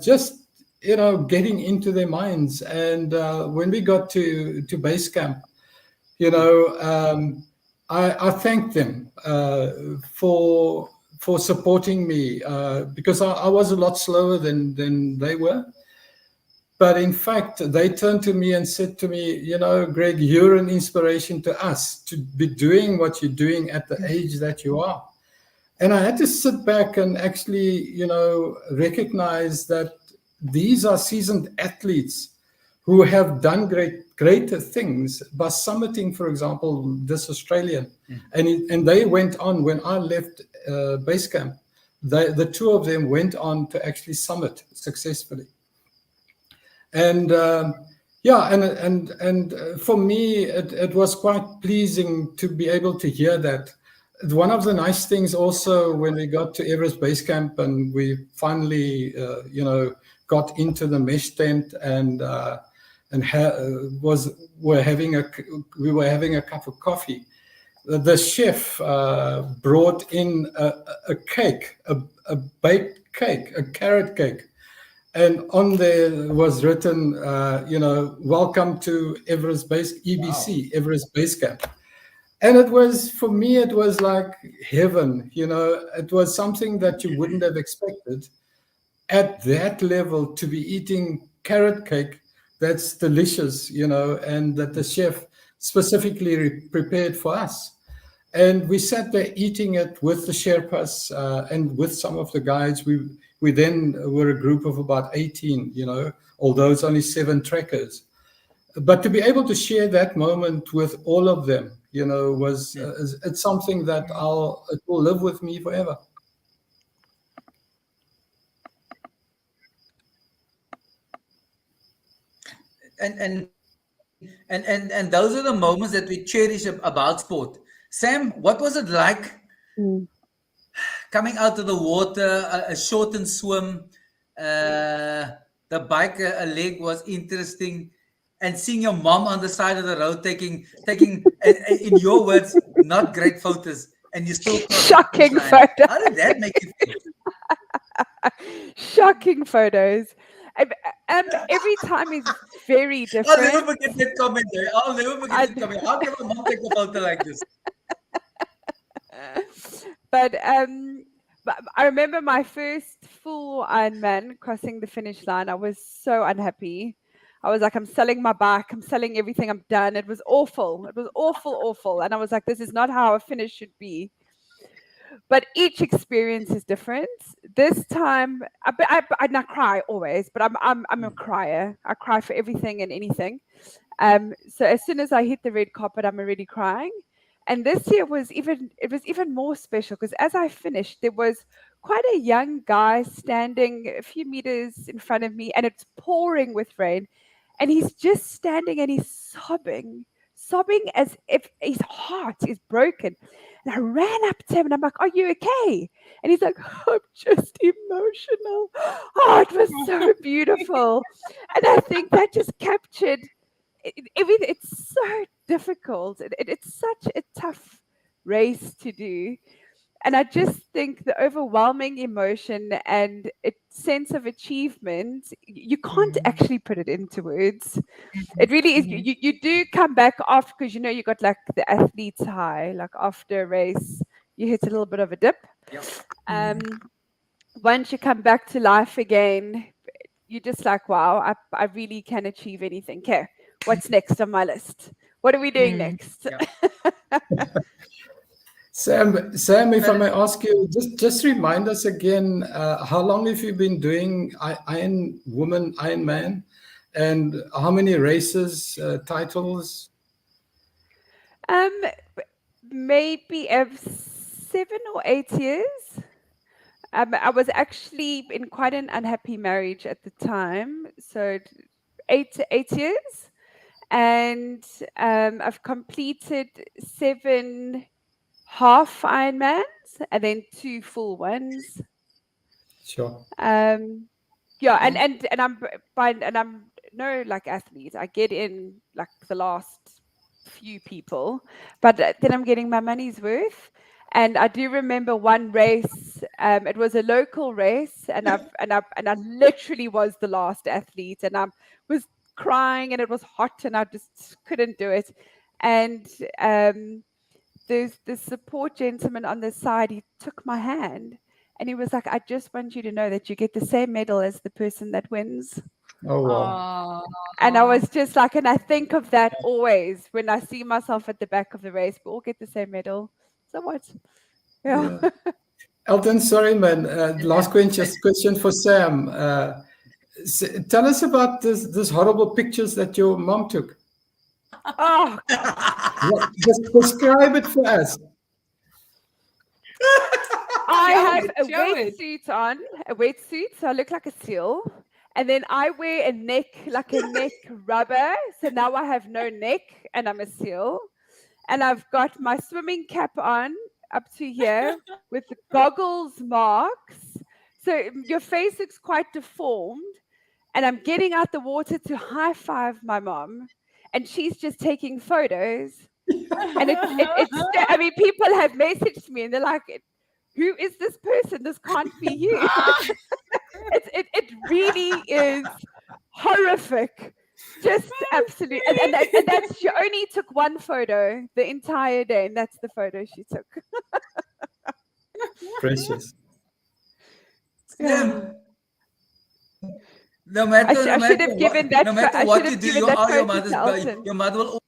just, getting into their minds. And when we got to base camp, I thanked them for supporting me, because I was a lot slower than they were. But in fact, they turned to me and said to me, Greg, you're an inspiration to us to be doing what you're doing at the age that you are. And I had to sit back and actually, recognize that these are seasoned athletes who have done greater things by summiting, for example, this Australian. And they went on, when I left base camp, the 2 of them went on to actually summit successfully. And and for me, it was quite pleasing to be able to hear that. One of the nice things also when we got to Everest Base Camp and we finally, got into the mesh tent and we were having a cup of coffee. The chef brought in a cake, a baked cake, a carrot cake. And on there was written, welcome to Everest Base, EBC, wow. Everest Base Camp. And it was, for me, it was like heaven, it was something that you wouldn't have expected at that level to be eating carrot cake that's delicious, and that the chef specifically prepared for us. And we sat there eating it with the Sherpas and with some of the guides. We then were a group of about 18, although it's only 7 trekkers. But to be able to share that moment with all of them, was it's something that it will live with me forever. And those are the moments that we cherish about sport. Sam, what was it like coming out of the water, a shortened swim, the bike, a leg was interesting, and seeing your mom on the side of the road taking in your words, not great photos, and you still shocking photos. How did that make you feel? Shocking photos. Every time is very different. I'll never forget that comment. I'll never forget that comment. How can my mom take a photo like this? But I remember my first full Ironman crossing the finish line. I was so unhappy. I was like, I'm selling my bike. I'm selling everything. I'm done. It was awful. It was awful. And I was like, this is not how a finish should be. But each experience is different. This time, I not cry always, but I'm a crier. I cry for everything and anything. So as soon as I hit the red carpet, I'm already crying. And this year was even more special because as I finished, there was quite a young guy standing a few meters in front of me, and it's pouring with rain. And he's just standing and he's sobbing as if his heart is broken. And I ran up to him and I'm like, "Are you okay?" And he's like, "I'm just emotional." Oh, it was so beautiful. And I think that just captured everything. It's so difficult. It's such a tough race to do. And I just think the overwhelming emotion and a sense of achievement, you can't actually put it into words. It really is. You do come back off because you know you got like the athlete's high, like after a race, you hit a little bit of a dip. Yep. Once you come back to life again, you're just like, wow, I really can achieve anything. Okay, what's next on my list? What are we doing next? Sam, if I may ask you, just remind us again, how long have you been doing Ironman, and how many races, titles? Maybe 7 or 8 years. I was actually in quite an unhappy marriage at the time, so 8 years, and I've completed 7 half Ironmans and then 2 full ones. Sure. And I'm no like athlete. I get in like the last few people, but then I'm getting my money's worth. And I do remember one race. It was a local race, and I literally was the last athlete, and I was crying, and it was hot, and I just couldn't do it. And there's this support gentleman on the side. He took my hand, and he was like, "I just want you to know that you get the same medal as the person that wins." Oh, wow. And I was just like, and I think of that always when I see myself at the back of the race. We all get the same medal. So what? Yeah. Elton, sorry, man. Last question for Sam. Tell us about this horrible pictures that your mom took. Oh, Just describe it for us. I have a wetsuit on, so I look like a seal. And then I wear a neck rubber. So now I have no neck and I'm a seal. And I've got my swimming cap on up to here with the goggles marks. So your face looks quite deformed. And I'm getting out the water to high five my mom. And she's just taking photos. And I mean, people have messaged me and they're like, "Who is this person? This can't be you." It really is horrific. Just absolutely. And that's, she only took one photo the entire day, and that's the photo she took. Precious. Yeah. No matter, I should have given that. No matter what you do, your mother will.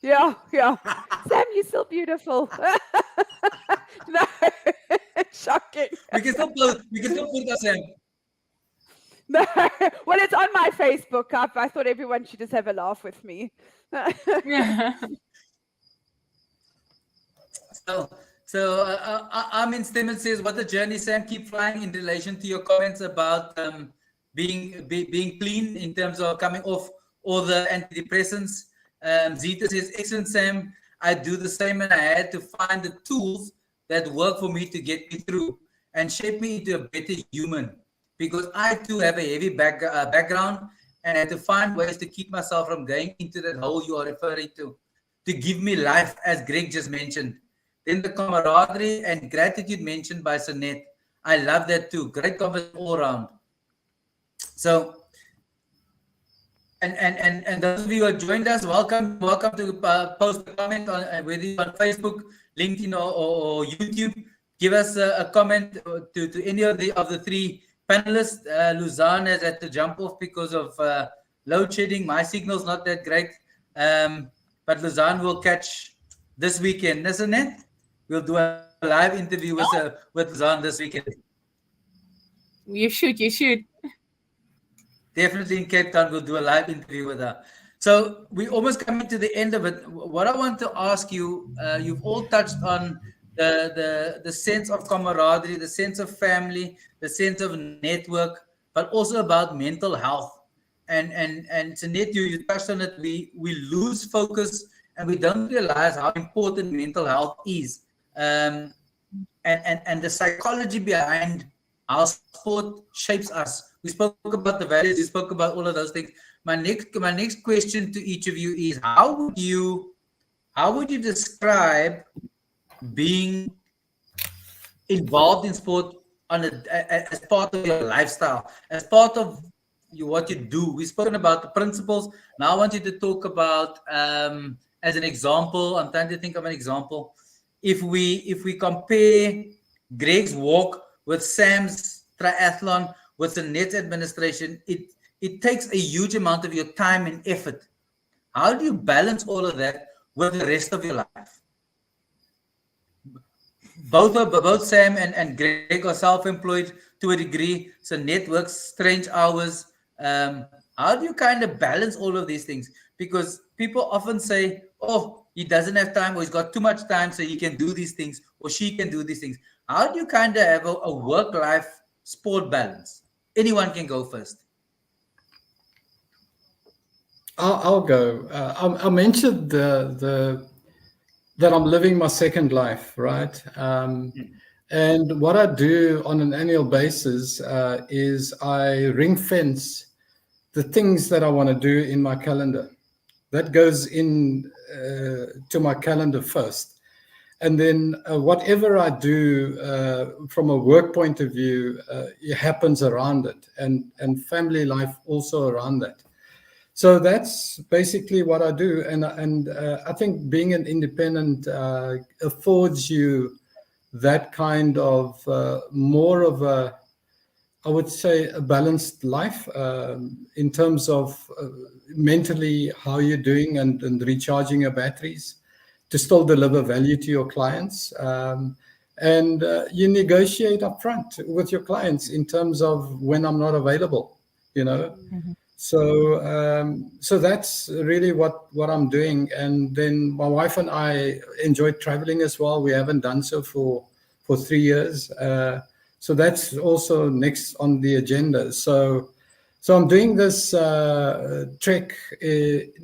Yeah. Sam, you're still beautiful. No, shocking. We can still put that, Sam. No, well, it's on my Facebook. I thought everyone should just have a laugh with me. So Armin Stimmen says, "What a journey, Sam. Keep flying." In relation to your comments about being clean in terms of coming off all the antidepressants. Zita says, "Excellent, Sam. I do the same, and I had to find the tools that work for me to get me through and shape me into a better human, because I too have a heavy background, and I had to find ways to keep myself from going into that hole you are referring to give me life, as Greg just mentioned. Then the camaraderie and gratitude mentioned by Sanet. I love that too. Great conversation all around." So, and those of you who have joined us, welcome to post a comment on whether you're on Facebook, LinkedIn, or YouTube. Give us a comment to any of the 3 panelists. Louzanne has had to jump off because of load shedding. My signal's not that great, but Louzanne will catch this weekend, isn't it? We'll do a live interview with Louzanne this weekend. You should. Definitely in Cape Town, we'll do a live interview with her. So we're almost coming to the end of it. What I want to ask you, you've all touched on the sense of camaraderie, the sense of family, the sense of network, but also about mental health. And Sanet, you touched on it. We lose focus and we don't realize how important mental health is. And the psychology behind how sport shapes us. We spoke about the values, we spoke about all of those things. My next question to each of you is, how would you describe being involved in sport as part of your lifestyle, as part of what you do? We've spoken about the principles. Now I want you to talk about, as an example, I'm trying to think of an example. If we compare Greg's walk with Sam's triathlon, with the net administration, it takes a huge amount of your time and effort. How do you balance all of that with the rest of your life? Both Sam and Greg are self-employed to a degree, so net works strange hours. How do you kind of balance all of these things? Because people often say, oh, he doesn't have time, or he's got too much time, so he can do these things, or she can do these things. How do you kind of have a work-life sport balance? Anyone can go first. I'll go. I mentioned that I'm living my second life, right? And what I do on an annual basis is I ring fence the things that I want to do in my calendar. That goes in to my calendar first. And then whatever I do from a work point of view, it happens around it, and family life also around that. So that's basically what I do. And I think being an independent affords you that kind of more of a, I would say, a balanced life in terms of mentally how you're doing and recharging your batteries to still deliver value to your clients. And you negotiate up front with your clients in terms of when I'm not available, you know. Mm-hmm. So that's really what I'm doing. And then my wife and I enjoy traveling as well. We haven't done so for 3 years. So that's also next on the agenda. So I'm doing this trek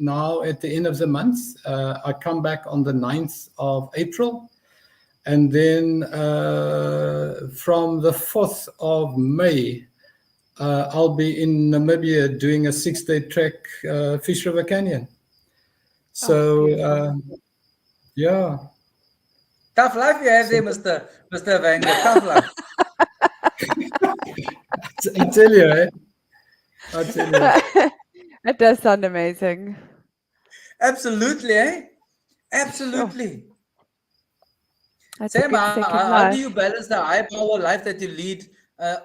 now at the end of the month. I come back on the 9th of April. And then from the 4th of May, I'll be in Namibia doing a 6-day trek, Fish River Canyon. So, yeah. Tough life you have there, Mr. Havenga. Tough life. I tell you, eh? I tell you. It does sound amazing. Absolutely, eh? Absolutely. That's Sam, a good second how life. do you balance the high power life that you lead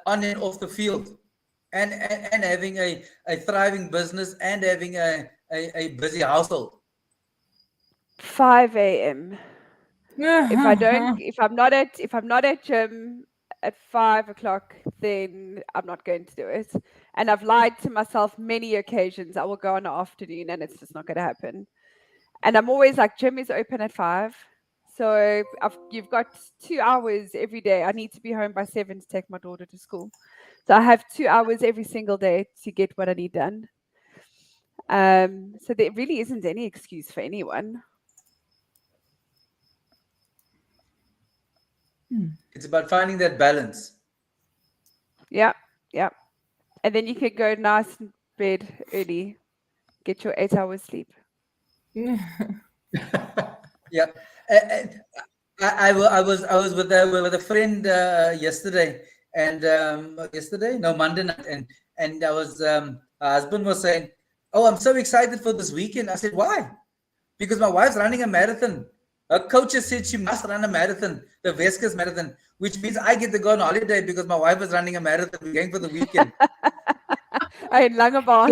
on and off the field, and having a thriving business and having a busy household? 5 a.m. If I'm not at gym at 5 o'clock, then I'm not going to do it. And I've lied to myself many occasions. I will go in the afternoon, and it's just not going to happen. And I'm always like, gym is open at 5. So you've got 2 hours every day. I need to be home by 7 to take my daughter to school. So I have 2 hours every single day to get what I need done. So there really isn't any excuse for anyone. It's about finding that balance. Yeah. And then you could go nice in bed early, get your 8 hours sleep. Yeah. I was with a friend yesterday, and Monday night, and I was her husband was saying, "Oh, I'm so excited for this weekend." I said, "Why?" Because my wife's running a marathon. Her coach has said she must run a marathon, the Weskus marathon, which means I get to go on holiday because my wife is running a marathon. We're going for the weekend. In Langebaan.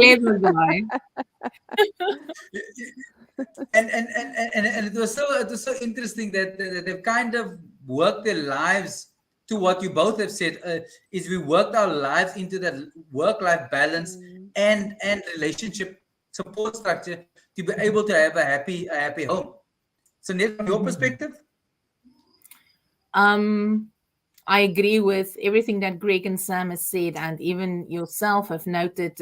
And it was so interesting that they've kind of worked their lives to what you both have said, is we worked our lives into that work-life balance and relationship support structure to be able to have a happy home. So Ned, from your perspective? I agree with everything that Greg and Sam has said, and even yourself have noted.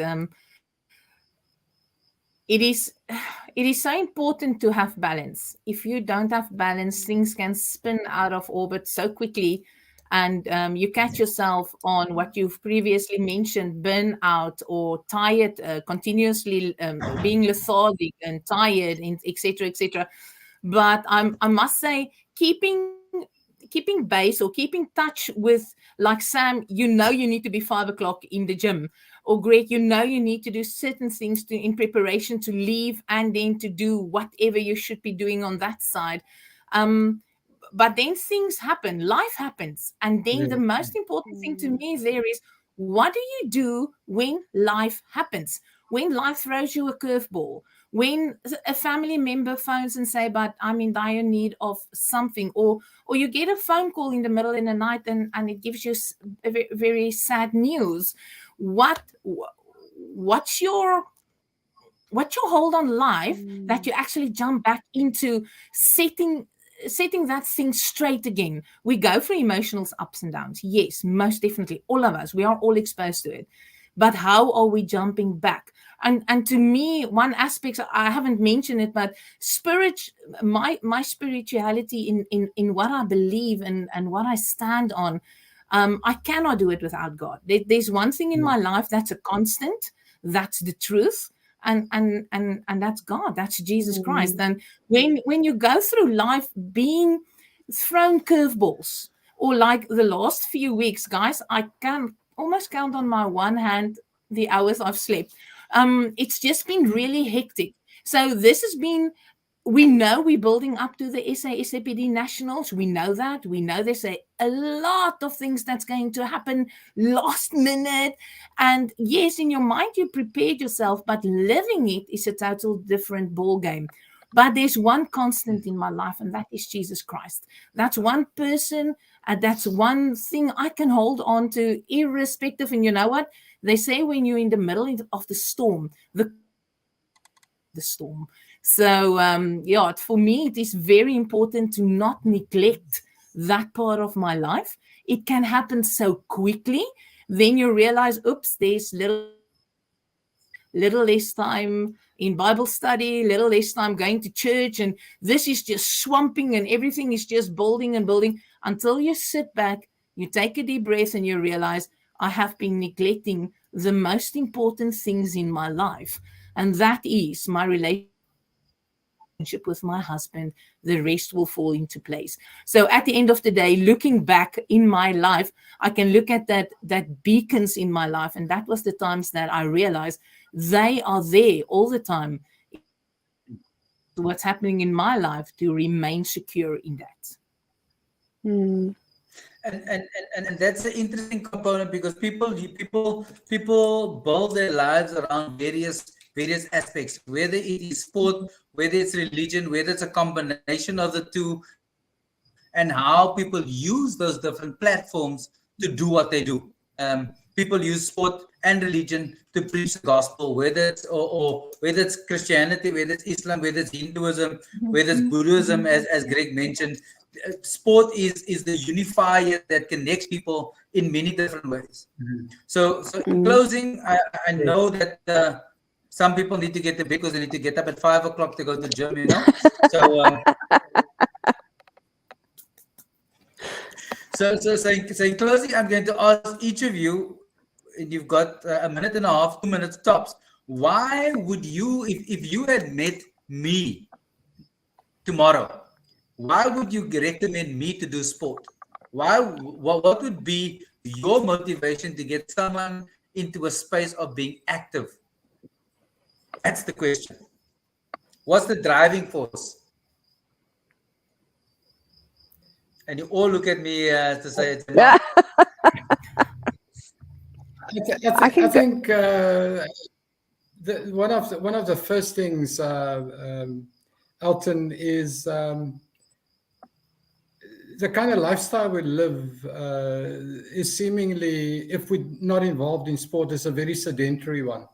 It is so important to have balance. If you don't have balance, things can spin out of orbit so quickly, and you catch yourself on what you've previously mentioned, burnout or tired, continuously being lethargic and tired, etc., etc. But I must say, keeping base or keeping touch with, like Sam, you need to be 5 o'clock in the gym, or Greg, you need to do certain things in preparation to leave and then to do whatever you should be doing on that side. But then things happen, life happens. And then the most important thing to me there is, what do you do when life happens? When life throws you a curveball, when a family member phones and say, but I'm in dire need of something, or you get a phone call in the middle of the night and it gives you very, very sad news. What's your hold on life that you actually jump back into setting that thing straight again? We go through emotional ups and downs. Yes, most definitely. All of us, we are all exposed to it. But how are we jumping back? And to me, one aspect, I haven't mentioned it, but my spirituality in what I believe and what I stand on, I cannot do it without God. There's one thing in my life that's a constant, that's the truth. And that's God, that's Jesus Christ. And when you go through life being thrown curveballs, or like the last few weeks, guys, I can almost count on my one hand the hours I've slept. It's just been really hectic. So this has been, we know we're building up to the SAPD Nationals. We know that. We know there's a lot of things that's going to happen last minute. And yes, in your mind, you prepared yourself, but living it is a total different ball game. But there's one constant in my life, and that is Jesus Christ. That's one person, and that's one thing I can hold on to irrespective. And you know what? They say when you're in the middle of the storm, the storm. So, for me, it is very important to not neglect that part of my life. It can happen so quickly. Then you realize, oops, there's little less time in Bible study, little less time going to church, and this is just swamping and everything is just building and building until you sit back, you take a deep breath, and you realize, I have been neglecting the most important things in my life, and that is my relationship with my husband. The rest will fall into place. So at the end of the day, looking back in my life, I can look at that beacons in my life, and that was the times that I realized they are there all the time. What's happening in my life to remain secure in that. And that's an interesting component, because people build their lives around various aspects, whether it is sport, whether it's religion, whether it's a combination of the two, and how people use those different platforms to do what they do. People use sport and religion to preach the gospel, whether it's or whether it's Christianity, whether it's Islam, whether it's Hinduism, whether it's Buddhism, as Greg mentioned. Sport is the unifier that connects people in many different ways. So in closing, I know that some people need to get to bed because they need to get up at 5 o'clock to go to the gym, you know. So in closing, I'm going to ask each of you, and you've got a minute and a half, 2 minutes tops. Why would you, if you had met me tomorrow, why would you recommend me to do sport? What would be your motivation to get someone into a space of being active? That's the question. What's the driving force? And you all look at me to say it's Yeah. I think one of the first things, Elton, is the kind of lifestyle we live is seemingly, if we're not involved in sport, is a very sedentary one.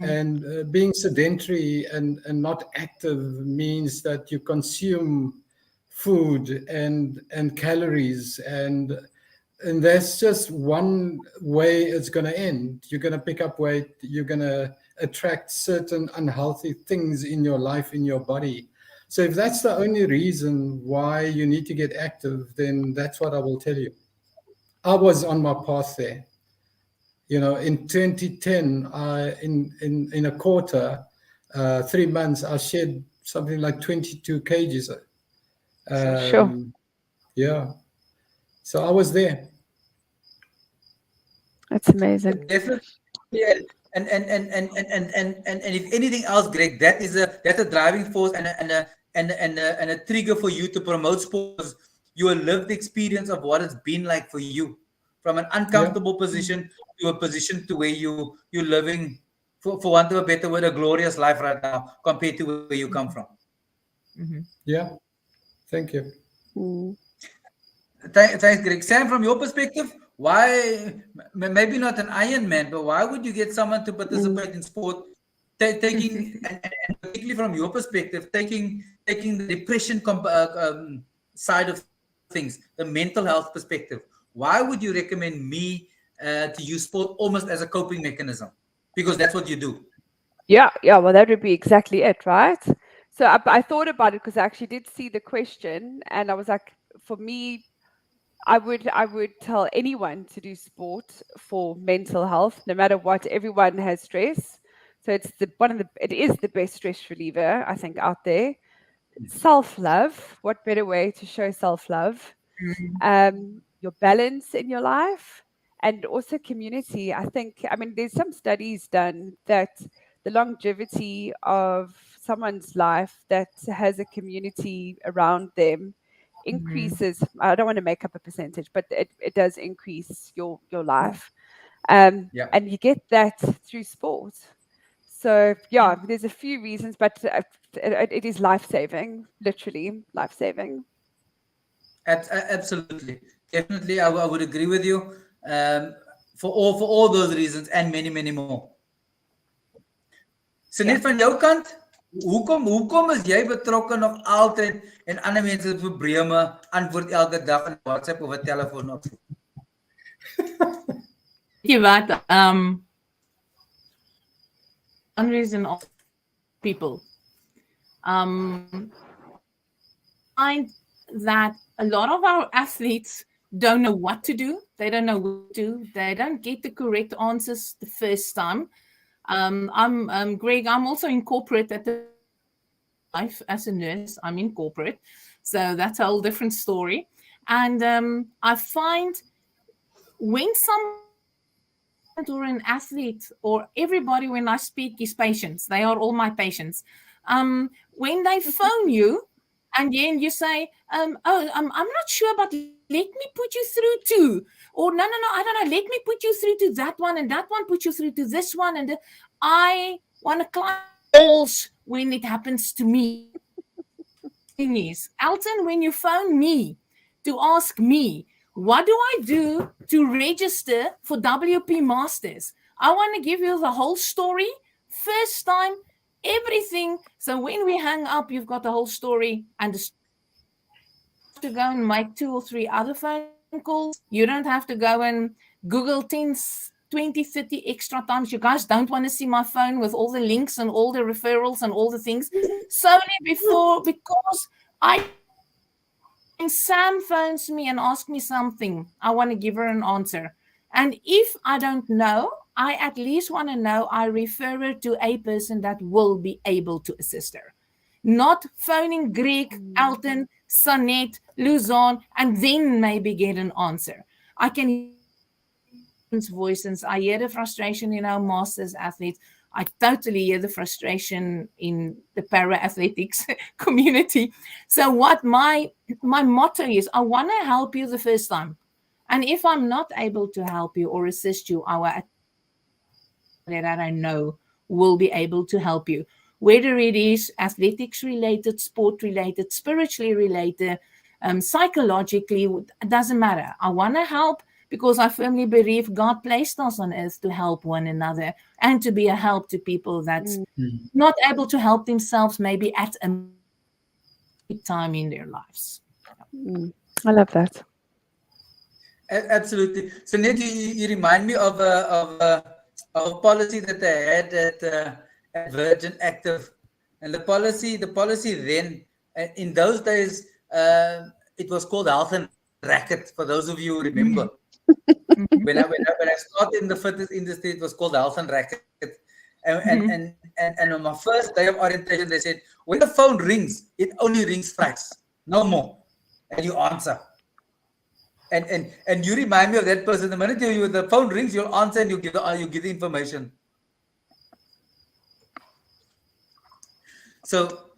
And being sedentary and not active means that you consume food and calories, and that's just one way it's going to end. You're going to pick up weight. You're going to attract certain unhealthy things in your life, in your body. So if that's the only reason why you need to get active, then that's what I will tell you. I was on my path there. You know, in 2010, in a quarter, 3 months, I shed something like 22 kgs. Sure. Yeah. So I was there. That's amazing. Definitely. Yeah. And if anything else, Greg, that's a driving force and a trigger for you to promote sports. Your lived experience of what it's been like for you, from an uncomfortable position to a position to where you're living, for want of a better word, a glorious life right now compared to where you come from. Yeah. Thank you. Thanks, Greg. Sam, from your perspective, why, maybe not an Ironman, but why would you get someone to participate in sport, taking, and particularly from your perspective, taking the depression side of things, the mental health perspective? Why would you recommend me to use sport almost as a coping mechanism? Because that's what you do. Yeah. Well, that would be exactly it, right? So I thought about it because I actually did see the question, and I was like, for me, I would tell anyone to do sport for mental health, no matter what. Everyone has stress, so it is the best stress reliever, I think, out there. Self-love. What better way to show self-love? Your balance in your life, and also community. I mean, there's some studies done that the longevity of someone's life that has a community around them increases. I don't want to make up a percentage, but it does increase your life. And you get that through sport. So there's a few reasons, but it is life-saving, literally life-saving. Absolutely. Definitely, I would agree with you for all those reasons and many, many more. Sanet, van jou kant, hoekom is jy betrokke nog altyd en ander mense se probleme antwoord elke dag in WhatsApp of 'n telefoon op? You what? One reason of people. Find that a lot of our athletes don't know what to do. They don't know what to do. They don't get the correct answers the first time. I'm Greg. I'm also in corporate at the life as a nurse. I'm in corporate, so that's a whole different story. And I find when some or an athlete or everybody, when I speak, is patients. They are all my patients. When they phone you and then you say, I'm not sure, but let me put you through to, or no, I don't know, let me put you through to that one, and that one put you through to this one, and I want to climb walls when it happens to me. Thing is, Elton, when you phone me to ask me, what do I do to register for WP Masters? I want to give you the whole story, first time, everything. So when we hang up, you've got the whole story, and to go and make 2 or 3 other phone calls. You don't have to go and Google 10, 20, 30 extra times. You guys don't want to see my phone with all the links and all the referrals and all the things. Solely because when Sam phones me and asks me something, I want to give her an answer. And if I don't know, I at least want to know I refer her to a person that will be able to assist her. Not phoning Greg, Elton, Sanet, Louzanne, and then maybe get an answer. I can hear his voice, and I hear the frustration in our masters athletes. I totally hear the frustration in the para-athletics community. So what my motto is, I want to help you the first time. And if I'm not able to help you or assist you, our that I know will be able to help you. Whether it is athletics related, sport related, spiritually related, psychologically, it doesn't matter. I want to help because I firmly believe God placed us on earth to help one another and to be a help to people that's not able to help themselves maybe at a time in their lives. I love that. Absolutely. So, Ned, you remind me of a policy that they had at Virgin Active, and the policy then in those days it was called health and racket. For those of you who remember, when I started in the fitness industry, it was called health and racket. And on my first day of orientation, they said, when the phone rings, it only rings thrice, no more, and you answer. And you remind me of that person. The minute the phone rings, you'll answer and you give the information. So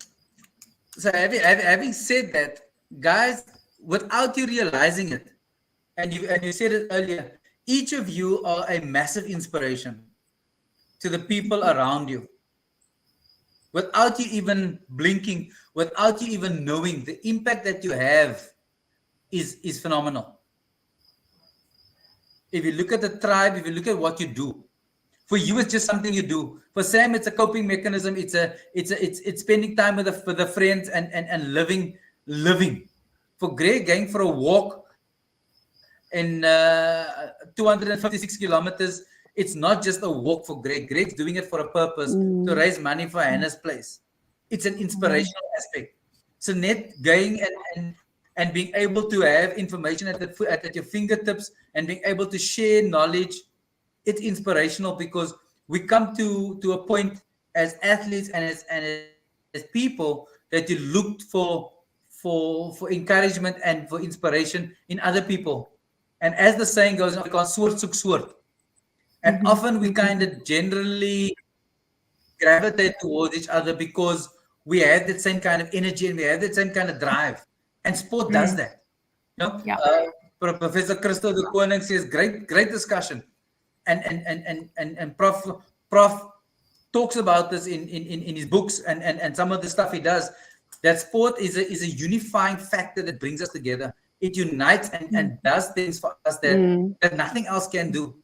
having said that, guys, without you realizing it, and you said it earlier, each of you are a massive inspiration to the people around you. Without you even blinking, without you even knowing, the impact that you have is phenomenal. If you look at the tribe, if you look at what you do, for you it's just something you do. For Sam, it's a coping mechanism. It's spending time with the friends and living. For Greg, going for a walk in 256 kilometers, it's not just a walk for Greg. Greg's doing it for a purpose, to raise money for Hannah's place. It's an inspirational aspect. So Sanet going and being able to have information at your fingertips and being able to share knowledge, it's inspirational, because we come to a point as athletes and as people that you looked for encouragement and for inspiration in other people. And as the saying goes, we call soort soek soort. And often we kind of generally gravitate towards each other because we have that same kind of energy and we have that same kind of drive. And sport does that. You know? Yeah. Professor Christo de Koning says, great discussion. And Prof talks about this in his books and some of the stuff he does, that sport is a unifying factor that brings us together. It unites and does things for us that nothing else can do.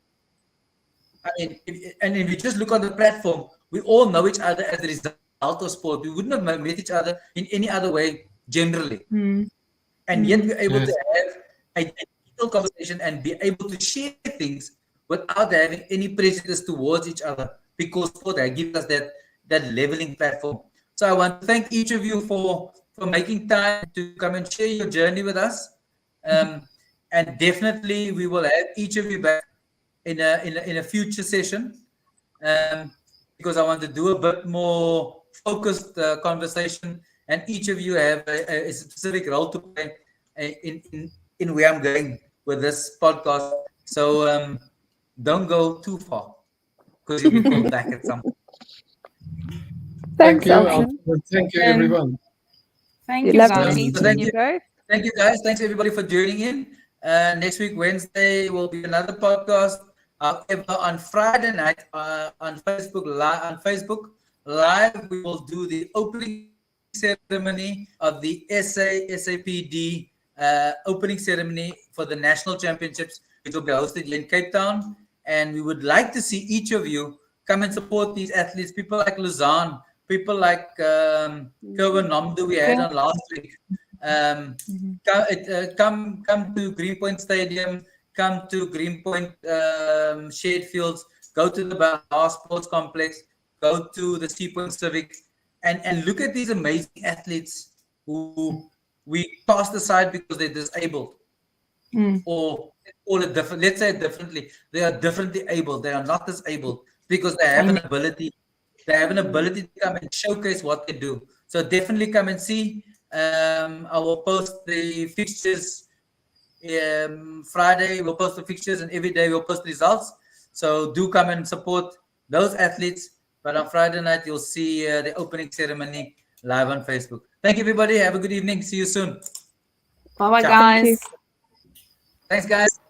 I mean, if you just look on the platform, we all know each other as a result of sport. We wouldn't have met each other in any other way generally. And yet we're able to have a detailed conversation and be able to share things without having any prejudice towards each other, because sport gives us that leveling platform. So I want to thank each of you for making time to come and share your journey with us. And definitely we will have each of you back in a future session, because I want to do a bit more focused conversation, and each of you have a specific role to play in where I'm going with this podcast. So don't go too far, because you'll be called back at some point. Thanks, Thank you, Alton. thank you, everyone. Thank you, Lovely guys. meeting you both. Thank you, guys. Thanks, everybody, for tuning in. Next week, Wednesday, will be another podcast. However, on Friday night, on Facebook Live, we will do the opening ceremony of the SAPD opening ceremony for the National Championships, which will be hosted in Cape Town. And we would like to see each of you come and support these athletes, people like Louzanne, people like Kerwin Nomdu we had on last week. Come to Greenpoint Stadium, come to Greenpoint Shared Fields, go to the Bar Sports Complex, go to the Sea Point Civic, and look at these amazing athletes who we cast aside because they're disabled. Or call it different. Let's say it differently. They are differently able. They are not disabled because they have an ability. They have an ability to come and showcase what they do. So definitely come and see. I will post the fixtures Friday. We'll post the fixtures, and every day we'll post results. So do come and support those athletes. But on Friday night, you'll see the opening ceremony live on Facebook. Thank you, everybody. Have a good evening. See you soon. Bye-bye, Ciao. guys. Thanks, guys.